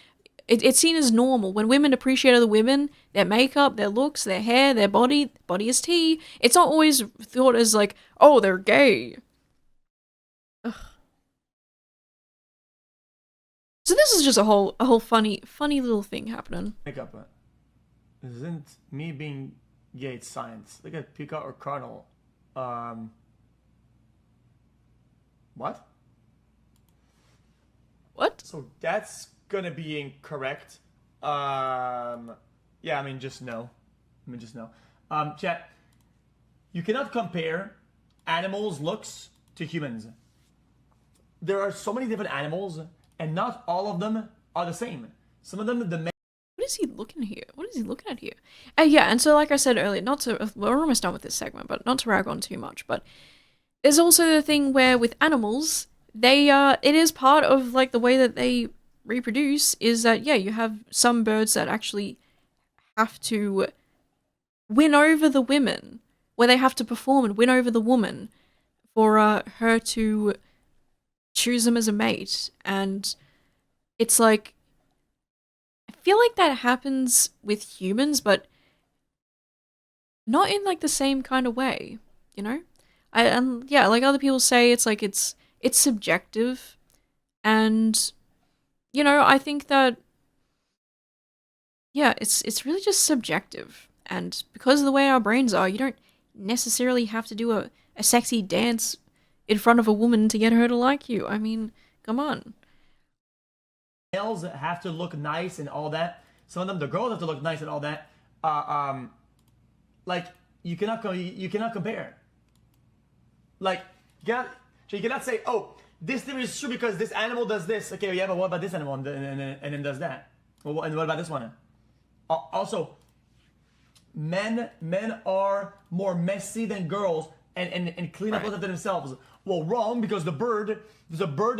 it's seen as normal when women appreciate other women, their makeup, their looks, their hair, their body is tea. It's not always thought as like, oh, they're gay. Ugh. So this is just a whole funny little thing happening. Makeup. Isn't me being gay science? Look at Pika or Cardinal. What? What? So that's gonna be incorrect. Yeah, I mean just no. Chat. You cannot compare animals' looks to humans. There are so many different animals, and not all of them are the same. Some of them, What is he looking here? What is he looking at here? Yeah, and so like I said earlier, we're almost done with this segment, but not to rag on too much, but there's also the thing where with animals, it is part of like the way that they reproduce is that, yeah, you have some birds that actually have to win over the women, where they have to perform and win over the woman for her to choose them as a mate. And it's like, I feel like that happens with humans, but not in like the same kind of way, and yeah, like other people say, it's like it's subjective, and I think that, yeah, it's really just subjective, and because of the way our brains are, you don't necessarily have to do a sexy dance in front of a woman to get her to like you. I mean, come on. males have to look nice and all that. Some of them, the girls have to look nice and all that. Like you cannot compare. Like so you cannot say, oh, this theory is true because this animal does this. Okay, yeah, but what about this animal and then does that? Well, and what about this one? Also, men are more messy than girls and clean up after themselves. Well, wrong, because there's a bird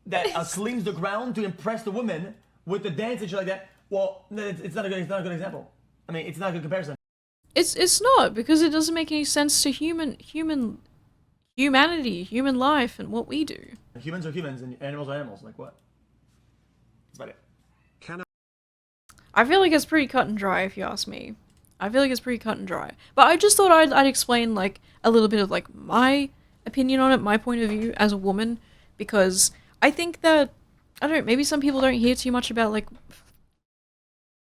that cleans the ground to impress the woman with the dance and shit like that. Well, it's not a good example. I mean, it's not a good comparison. It's not, because it doesn't make any sense to humanity, human life, and what we do. Humans are humans and animals are animals. Like what? That's about it. I feel like it's pretty cut and dry, if you ask me. I feel like it's pretty cut and dry. But I just thought I'd explain like a little bit of like my opinion on it, my point of view as a woman, because I think that, I don't know, maybe some people don't hear too much about like,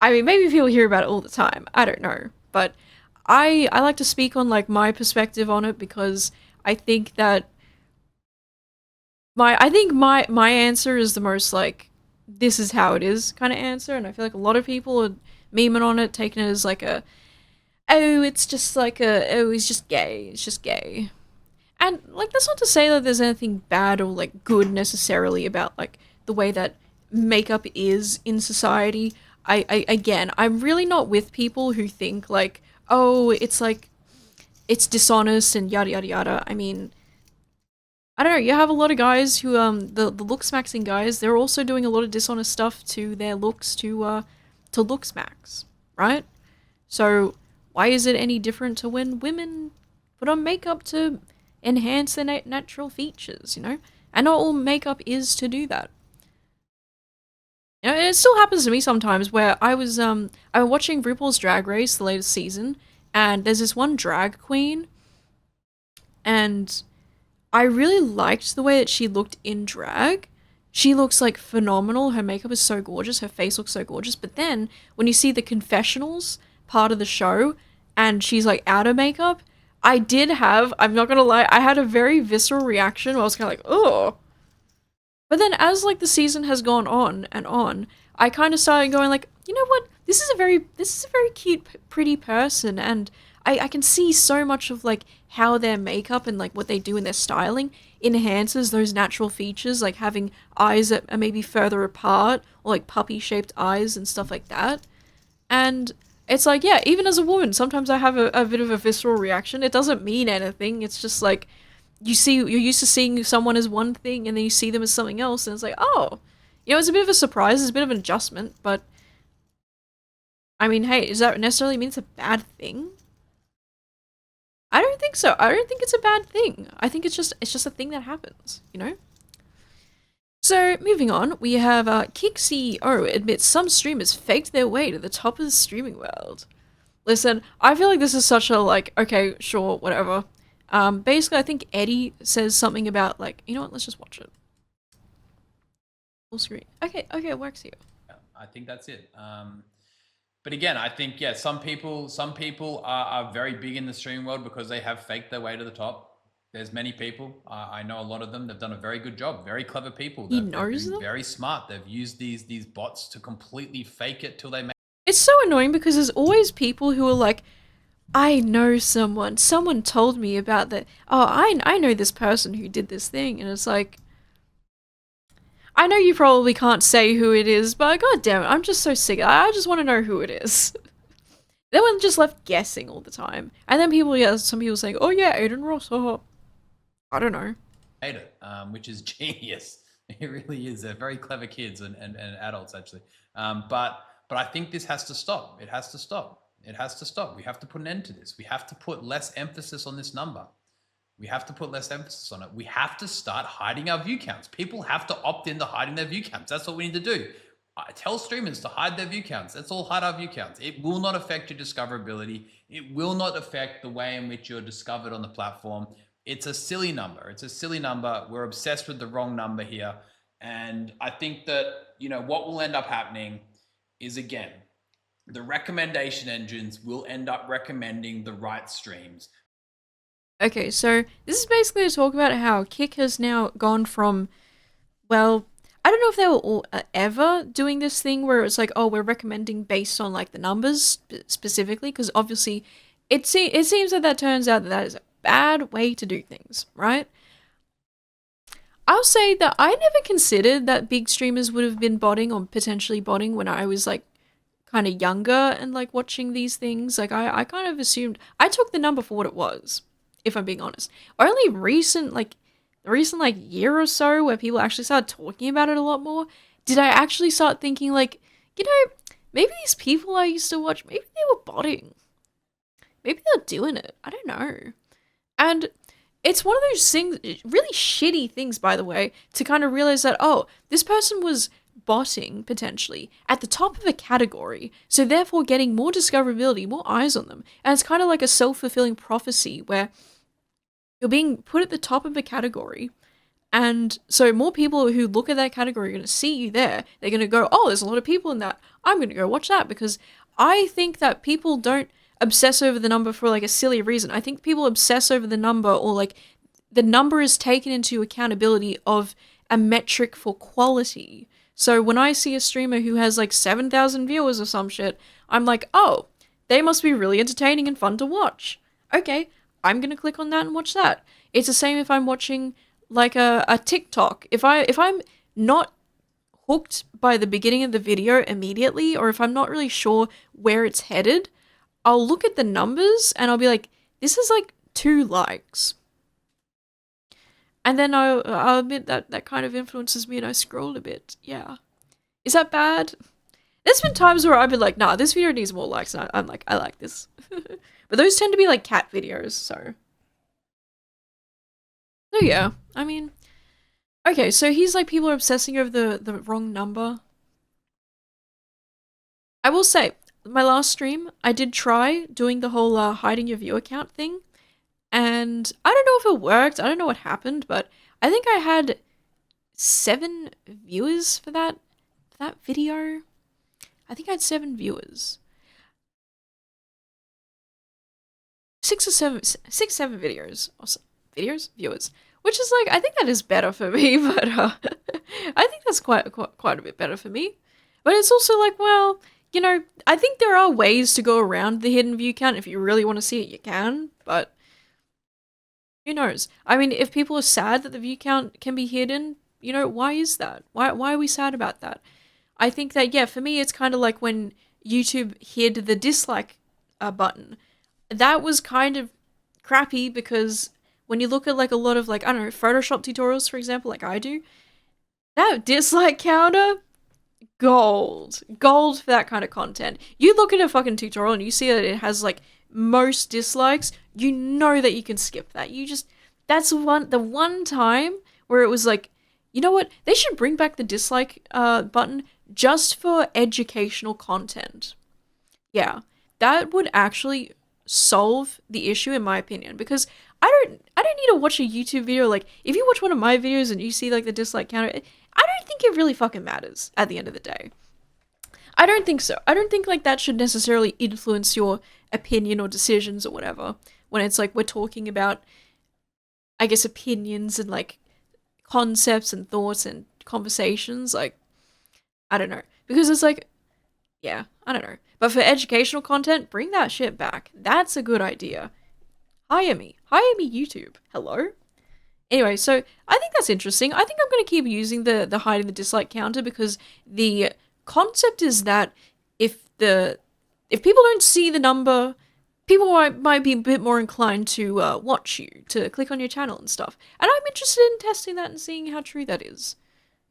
I mean, maybe people hear about it all the time. I don't know. But I like to speak on like my perspective on it, because I think that my answer is the most like, this is how it is kind of answer, and I feel like a lot of people are memeing on it, taking it as like a, oh, it's just like he's just gay, it's just gay. And like, that's not to say that there's anything bad or like good necessarily about like the way that makeup is in society. Again, I'm really not with people who think like, oh, it's like, it's dishonest and yada yada yada. I mean, I don't know, you have a lot of guys who, the look maxing guys, they're also doing a lot of dishonest stuff to their looks to look max, right? So why is it any different to when women put on makeup to enhance their natural features, And not all makeup is to do that. It still happens to me sometimes where I was watching RuPaul's Drag Race, the latest season, and there's this one drag queen, and I really liked the way that she looked in drag. She looks like phenomenal. Her makeup is so gorgeous. Her face looks so gorgeous. But then when you see the confessionals part of the show and she's like out of makeup, I'm not gonna lie, I had a very visceral reaction where I was kind of like, oh. But then as like the season has gone on and on, I kind of started going like, you know what? This is a very cute, pretty person, and I can see so much of like how their makeup and like what they do in their styling enhances those natural features, like having eyes that are maybe further apart or like puppy shaped eyes and stuff like that. And it's like, yeah, even as a woman, sometimes I have a bit of a visceral reaction. It doesn't mean anything. It's just like you're used to seeing someone as one thing and then you see them as something else, and it's like, oh, it's a bit of a surprise, it's a bit of an adjustment, but I mean, hey, does that necessarily mean it's a bad thing? I don't think so. I don't think it's a bad thing. I think it's just a thing that happens, you know? So, moving on, we have Kick CEO admits some streamers faked their way to the top of the streaming world. Listen, I feel like this is such a, like, okay, sure, whatever. Basically, I think Eddie says something about, like, you know what, let's just watch it. Full screen. Okay, it works here. I think that's it. But again, I think, yeah, some people are very big in the streaming world because they have faked their way to the top. There's many people. I know a lot of them. They've done a very good job. Very clever people. He knows them? Very smart. They've used these bots to completely fake it till they make. It's so annoying because there's always people who are like, I know someone. Someone told me about that. Oh, I know this person who did this thing, and it's like, I know you probably can't say who it is, but god damn it, I'm just so sick. I just want to know who it is. Then we're just left guessing all the time, and then some people saying, "Oh yeah, Aiden Ross." Oh, I don't know. Made it, which is genius. It really is. They're very clever kids and adults actually. But I think this has to stop. It has to stop. It has to stop. We have to put an end to this. We have to put less emphasis on this number. We have to put less emphasis on it. We have to start hiding our view counts. People have to opt into hiding their view counts. That's what we need to do. Tell streamers to hide their view counts. Let's all hide our view counts. It will not affect your discoverability. It will not affect the way in which you're discovered on the platform. It's a silly number. It's a silly number. We're obsessed with the wrong number here. And I think that, what will end up happening is, again, the recommendation engines will end up recommending the right streams. Okay, so this is basically to talk about how Kick has now gone from, well, I don't know if they were all ever doing this thing where it's like, oh, we're recommending based on like the numbers specifically, because obviously it seems that turns out that is a bad way to do things, right? I'll say that I never considered that big streamers would have been botting or potentially botting when I was like kind of younger and like watching these things. Like I kind of assumed, I took the number for what it was, if I'm being honest. Only recent year or so where people actually started talking about it a lot more, did I actually start thinking like, maybe these people I used to watch, maybe they were botting. Maybe they're doing it. I don't know. And it's one of those things, really shitty things, by the way, to kind of realize that, oh, this person was botting, potentially, at the top of a category, so therefore getting more discoverability, more eyes on them. And it's kind of like a self-fulfilling prophecy where you're being put at the top of a category, and so more people who look at that category are going to see you there. They're going to go, oh, there's a lot of people in that. I'm going to go watch that, because I think that people don't obsess over the number for like a silly reason. I think people obsess over the number, or like the number is taken into accountability of a metric for quality. So when I see a streamer who has like 7,000 viewers or some shit, I'm like, oh, they must be really entertaining and fun to watch. Okay, I'm gonna click on that and watch that. It's the same if I'm watching like a TikTok. If I'm not hooked by the beginning of the video immediately, or if I'm not really sure where it's headed, I'll look at the numbers and I'll be like, this is like 2 likes. And then I'll admit that kind of influences me and I scroll a bit. Yeah. Is that bad? There's been times where I've been like, nah, this video needs more likes, and I'm like, I like this. But those tend to be like cat videos, so. So yeah, I mean, okay, so he's like, people are obsessing over the wrong number. I will say, my last stream, I did try doing the whole hiding your view account thing. And I don't know if it worked, I don't know what happened, but I think I had 7 viewers for that video. I think I had 7 viewers. 6 or 7 videos. videos, viewers, which is like, I think that is better for me, but I think that's quite a bit better for me. But it's also like, well, you know, I think there are ways to go around the hidden view count. If you really want to see it, you can, but who knows? I mean, if people are sad that the view count can be hidden, you know, why is that? Why are we sad about that? I think that, yeah, for me, it's kind of like when YouTube hid the dislike button. That was kind of crappy because when you look at like a lot of like, I don't know, Photoshop tutorials, for example, like I do, that dislike counter, gold for that kind of content. You look at a fucking tutorial and you see that it has like most dislikes, you know that you can skip that. That's the one time where it was like, you know what, they should bring back the dislike button just for educational content. Yeah, that would actually solve the issue in my opinion, because I don't need to watch a YouTube video. Like, if you watch one of my videos and you see like the dislike counter, I don't think it really fucking matters at the end of the day. I don't think so. I don't think like that should necessarily influence your opinion or decisions or whatever, when it's like we're talking about, I guess, opinions and like concepts and thoughts and conversations. Like, I don't know, because it's like, yeah, I don't know. But for educational content, bring that shit back. That's a good idea. Hire me, YouTube. Hello. Anyway, so I think that's interesting. I think I'm going to keep using the hiding the dislike counter, because the concept is that if people don't see the number, people might be a bit more inclined to watch you, to click on your channel and stuff. And I'm interested in testing that and seeing how true that is.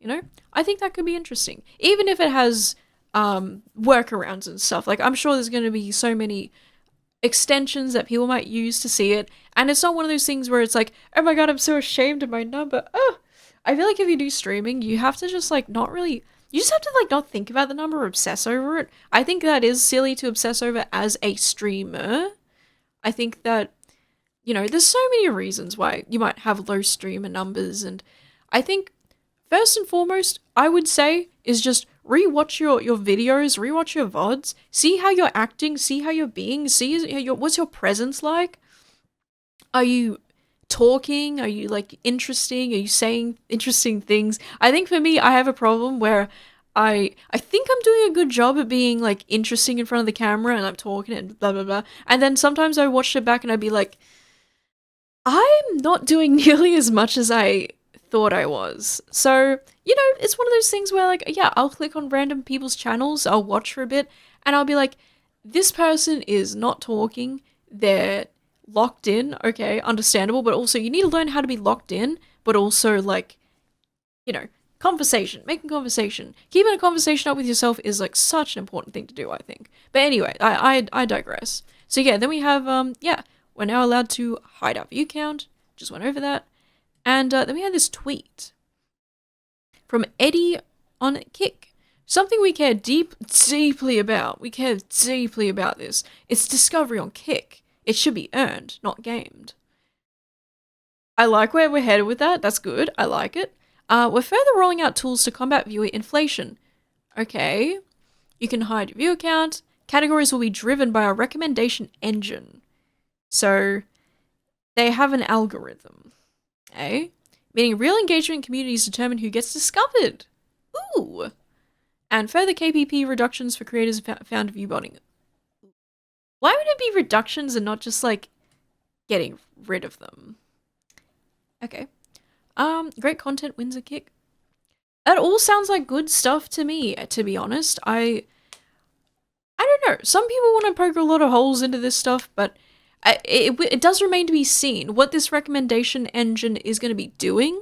You know, I think that could be interesting, even if it has workarounds and stuff. Like, I'm sure there's going to be so many extensions that people might use to see it, and it's not one of those things where it's like, oh my god, I'm so ashamed of my number. I feel like if you do streaming, you have to just like you just have to like not think about the number or obsess over it. I think that is silly to obsess over as a streamer. I think that, you know, there's so many reasons why you might have low streamer numbers, and I think first and foremost, I would say, is just rewatch your videos, rewatch your VODs, see how you're acting, see how you're being, see what's your presence like. Are you talking? Are you like interesting? Are you saying interesting things? I think for me, I have a problem where I think I'm doing a good job at being like interesting in front of the camera and I'm talking and blah blah blah. And then sometimes I watch it back and I'd be like, I'm not doing nearly as much as I thought I was. So, you know, it's one of those things where like, yeah, I'll click on random people's channels, I'll watch for a bit, and I'll be like, this person is not talking, they're locked in, okay, understandable, but also you need to learn how to be locked in, but also like, you know, making conversation. Keeping a conversation up with yourself is like such an important thing to do, I think. But anyway, I digress. So yeah, then we have, we're now allowed to hide our view count, just went over that. And then we had this tweet from Eddie on Kick. Something we care deeply about. We care deeply about this. It's discovery on Kick. It should be earned, not gamed. I like where we're headed with that. That's good. I like it. We're further rolling out tools to combat viewer inflation. Okay. You can hide your view count. Categories will be driven by a recommendation engine. So they have an algorithm. Meaning real engagement communities determine who gets discovered. Ooh. And further KPP reductions for creators found viewbotting. Why would it be reductions and not just like getting rid of them? Okay. Great content wins a Kick. That all sounds like good stuff to me, to be honest. I don't know. Some people want to poke a lot of holes into this stuff, but it does remain to be seen what this recommendation engine is going to be doing.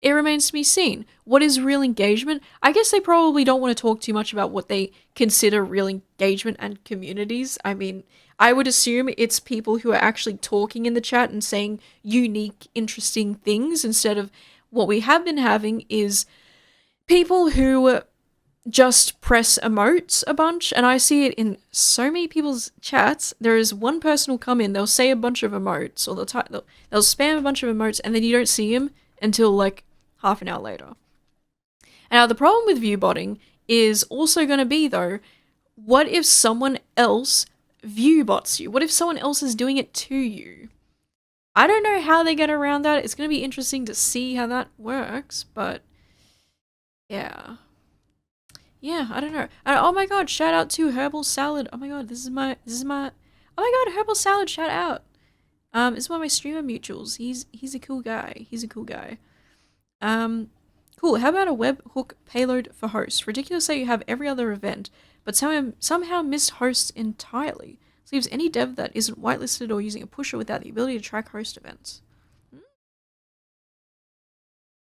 It remains to be seen. What is real engagement? I guess they probably don't want to talk too much about what they consider real engagement and communities. I mean, I would assume it's people who are actually talking in the chat and saying unique, interesting things, instead of what we have been having is people who just press emotes a bunch, and I see it in so many people's chats. There is one person who'll come in, they'll say a bunch of emotes, or they'll spam a bunch of emotes, and then you don't see him until like half an hour later. Now, the problem with viewbotting is also going to be, though, what if someone else viewbots you? What if someone else is doing it to you? I don't know how they get around that. It's going to be interesting to see how that works, but yeah. Yeah, I don't know. Oh my god, shout out to Herbal Salad. Oh my god, this is my oh my god, Herbal Salad, shout out. It's one of my streamer mutuals. He's a cool guy. He's a cool guy. Cool. How about a webhook payload for hosts? Ridiculous that you have every other event, but somehow missed hosts entirely. This leaves any dev that isn't whitelisted or using a pusher without the ability to track host events.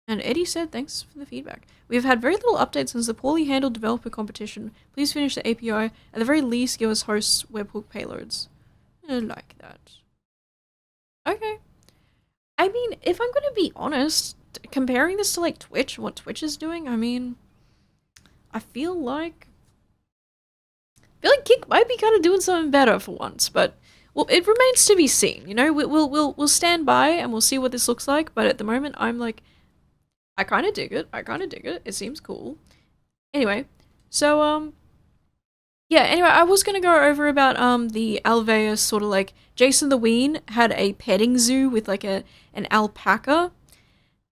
And Eddie said, thanks for the feedback. We have had very little updates since the poorly handled developer competition. Please finish the API. At the very least, give us hosts webhook payloads. I like that. Okay. I mean, if I'm gonna be honest, comparing this to like Twitch, what Twitch is doing, I mean, I feel like Kick might be kind of doing something better for once, but well, it remains to be seen. You know, we'll stand by and we'll see what this looks like. But at the moment, I'm like, I kind of dig it. It seems cool. Anyway, so yeah. Anyway, I was gonna go over about the Alveus sort of like JasonTheWeen had a petting zoo with like an alpaca,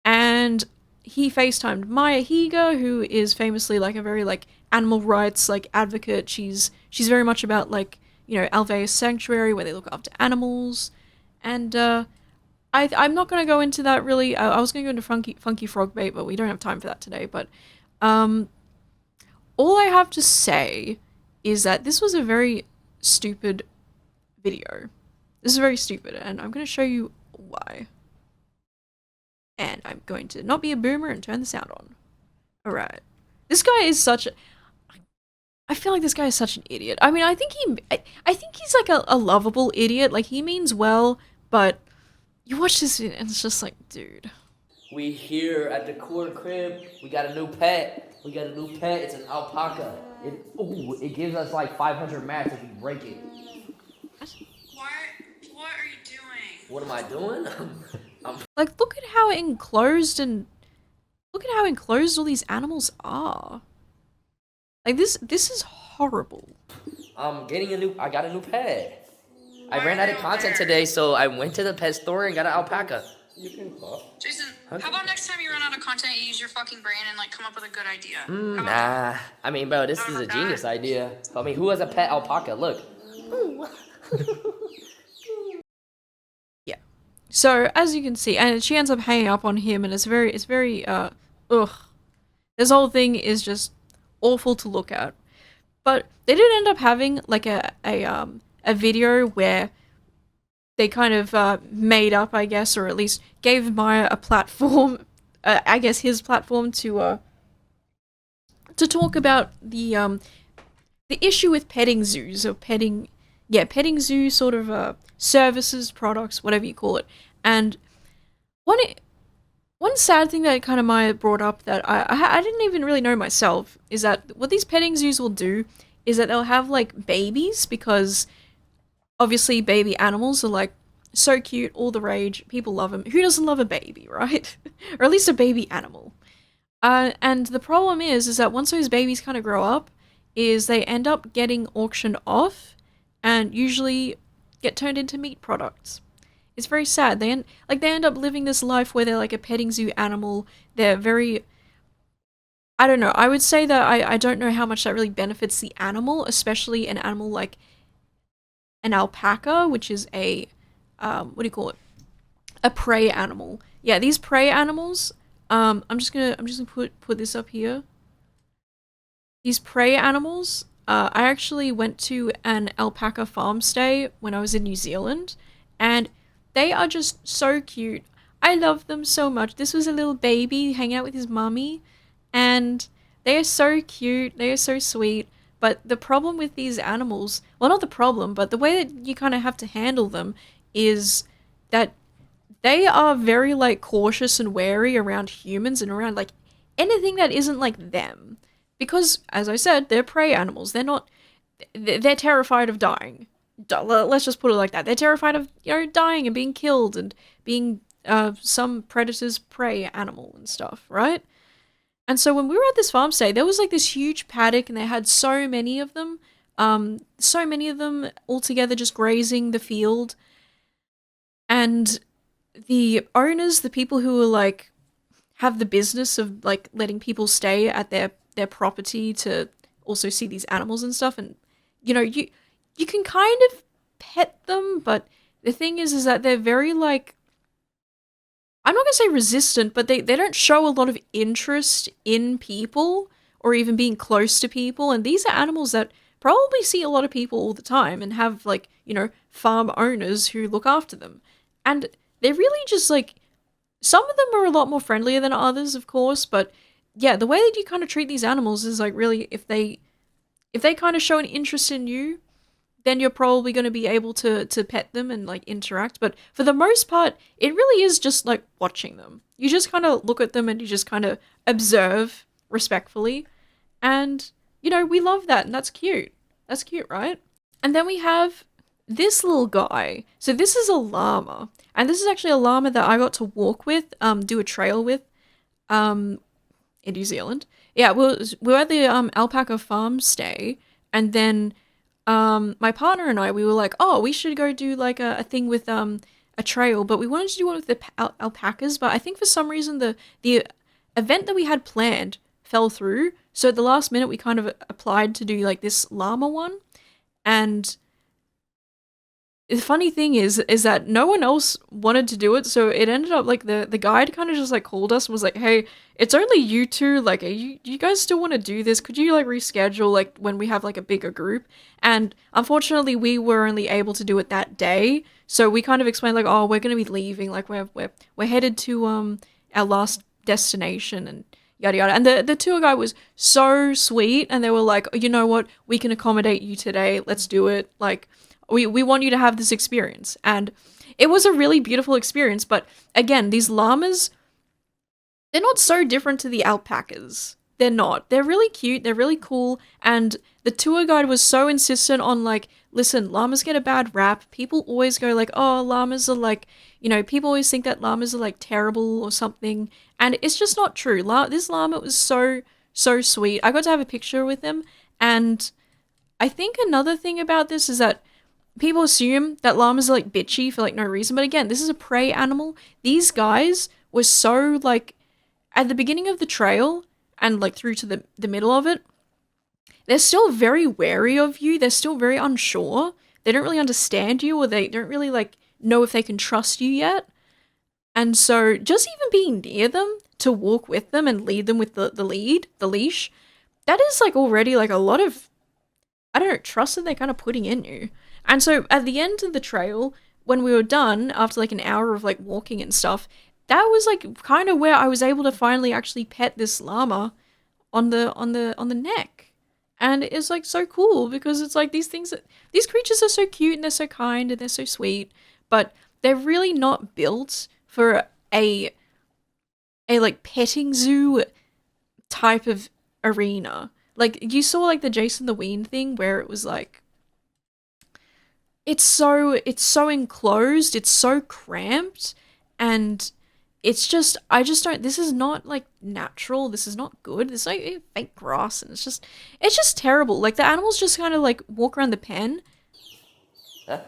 and he FaceTimed Maya Higa, who is famously like a very like animal rights like advocate. She's very much about like, you know, Alveus Sanctuary where they look after animals, and I'm not going to go into that really. I was going to go into funky frog bait, but we don't have time for that today. But all I have to say is that this was a very stupid video. This is very stupid, and I'm going to show you why. And I'm going to not be a boomer and turn the sound on. Alright. This guy is such a... I feel like this guy is such an idiot. I mean, I think he's like a lovable idiot. Like, he means well, but you watch this and it's just like, dude. We here at the core crib. We got a new pet. It's an alpaca. It gives us like 500 mats if we break it. What are you doing? What am I doing? Like, look at how enclosed all these animals are. Like, this is horrible. I got a new pet. I ran out of content today, so I went to the pet store and got an alpaca. You can cough. Jason, how about next time you run out of content, you use your fucking brain and like come up with a good idea? Nah. I mean, bro, this is a genius idea. I mean, who has a pet alpaca? Look. Yeah. So, as you can see, and she ends up hanging up on him, and it's very, ugh. This whole thing is just awful to look at. But they did end up having, like, a video where they kind of, made up, I guess, or at least gave Maya a platform, I guess his platform to talk about the issue with petting zoos, or petting zoo sort of, services, products, whatever you call it. And one sad thing that kind of Maya brought up that I didn't even really know myself is that what these petting zoos will do is that they'll have like babies, because obviously baby animals are like so cute, all the rage, people love them. Who doesn't love a baby, right? Or at least a baby animal. And the problem is that once those babies kind of grow up, is they end up getting auctioned off and usually get turned into meat products. It's very sad. They end up living this life where they're like a petting zoo animal. They're very... I don't know. I would say that I don't know how much that really benefits the animal, especially an animal like an alpaca, which is a... what do you call it? A prey animal. Yeah, these prey animals... I'm just gonna put this up here. These prey animals... I actually went to an alpaca farm stay when I was in New Zealand, and they are just so cute. I love them so much. This was a little baby hanging out with his mummy, and they are so cute, they are so sweet. But the problem with these animals, well, not the problem, but the way that you kind of have to handle them is that they are very like cautious and wary around humans and around like anything that isn't like them. Because, as I said, they're prey animals. They're terrified of dying. Let's just put it like that. They're terrified of, you know, dying and being killed and being some predator's prey animal and stuff, right? And so when we were at this farm stay, there was like this huge paddock and they had so many of them all together just grazing the field. And the owners, the people who are like have the business of like letting people stay at their property to also see these animals and stuff, and you can kind of pet them, but the thing is that they're very like, I'm not gonna say resistant, but they don't show a lot of interest in people or even being close to people, and these are animals that probably see a lot of people all the time and have like, farm owners who look after them. And they're really just like, some of them are a lot more friendlier than others, of course, but yeah, the way that you kind of treat these animals is like, really, if they kind of show an interest in you, then you're probably going to be able to pet them and like interact. But for the most part, it really is just like watching them. You just kind of look at them and you just kind of observe respectfully. And, we love that, and that's cute. That's cute, right? And then we have this little guy. So this is a llama. And this is actually a llama that I got to walk with, do a trail with, in New Zealand. Yeah, we were at the alpaca farm stay, and then my partner and I, we were like, oh, we should go do like a thing with a trail, but we wanted to do one with the alpacas, but I think for some reason the event that we had planned fell through, so at the last minute we kind of applied to do like this llama one, and the funny thing is that no one else wanted to do it, so it ended up like the guide kind of just like called us and was like, hey, it's only you two, like, you guys still want to do this? Could you like reschedule like when we have like a bigger group? And unfortunately we were only able to do it that day, so we kind of explained like, oh, we're gonna be leaving, like we're headed to our last destination and yada yada. And the tour guide was so sweet, and they were like, you know what, we can accommodate you today, let's do it, like we want you to have this experience. And it was a really beautiful experience, but again, these llamas, they're not so different to the alpacas. They're not. They're really cute, they're really cool, and the tour guide was so insistent on like, listen, llamas get a bad rap. People always go like, oh, llamas are like, people always think that llamas are like terrible or something, and it's just not true. This llama was so sweet. I got to have a picture with him, and I think another thing about this is that people assume that llamas are like bitchy for like no reason, but again, this is a prey animal. These guys were so like, at the beginning of the trail and like through to the middle of it, they're still very wary of you. They're still very unsure. They don't really understand you, or they don't really like know if they can trust you yet. And so just even being near them to walk with them and lead them with the leash, that is like already like a lot of, I don't know, trust that they're kind of putting in you. And so at the end of the trail, when we were done, after like an hour of like walking and stuff, that was like kind of where I was able to finally actually pet this llama on the neck. And it's like so cool, because it's like these creatures are so cute and they're so kind and they're so sweet, but they're really not built for a like petting zoo type of arena. Like you saw like the JasonTheWeen thing where it was like, it's so enclosed, it's so cramped, and it's just, I just don't, this is not like natural, this is not good, it's like fake grass, and it's just terrible. Like the animals just kind of like walk around the pen, and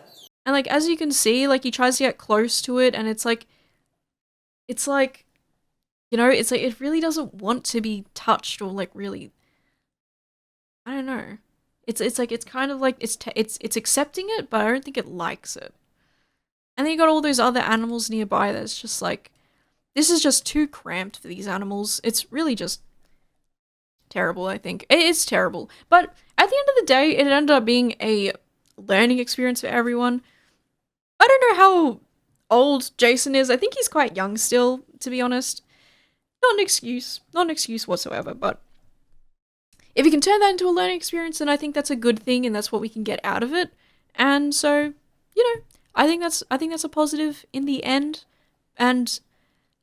like as you can see, like he tries to get close to it, and it's like it's like it really doesn't want to be touched, or like really, I don't know. It's like, it's kind of like, it's accepting it, but I don't think it likes it. And then you got all those other animals nearby that's just like, this is just too cramped for these animals. It's really just terrible, I think. It is terrible. But at the end of the day, it ended up being a learning experience for everyone. I don't know how old Jason is. I think he's quite young still, to be honest. Not an excuse whatsoever, but if you can turn that into a learning experience, then I think that's a good thing, and that's what we can get out of it. And so, I think that's a positive in the end. And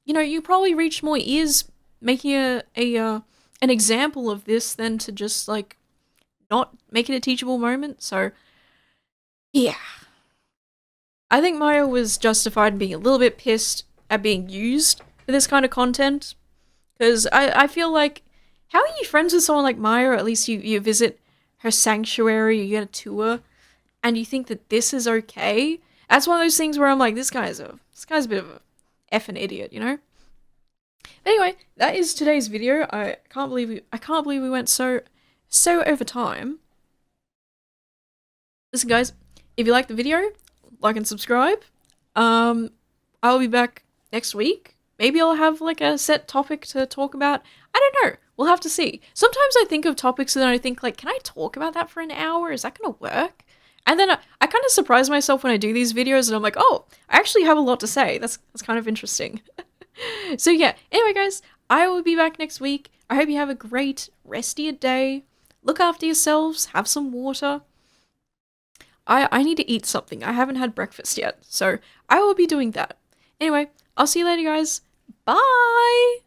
you probably reach more ears making an example of this than to just like not make it a teachable moment. So yeah, I think Maya was justified in being a little bit pissed at being used for this kind of content, because I feel like, how are you friends with someone like Maya, or at least you visit her sanctuary, you get a tour, and you think that this is okay? That's one of those things where I'm like, this guy's a bit of a effing idiot, you know? Anyway, that is today's video. I can't believe we went so over time. Listen, guys, if you like the video, like and subscribe. I'll be back next week. Maybe I'll have like a set topic to talk about. I don't know. We'll have to see. Sometimes I think of topics and then I think like, can I talk about that for an hour? Is that gonna work? And then I kind of surprise myself when I do these videos and I'm like, oh, I actually have a lot to say. That's kind of interesting. So yeah, anyway guys, I will be back next week. I hope you have a great rest of your day. Look after yourselves, have some water. I need to eat something. I haven't had breakfast yet, so I will be doing that. Anyway, I'll see you later guys. Bye!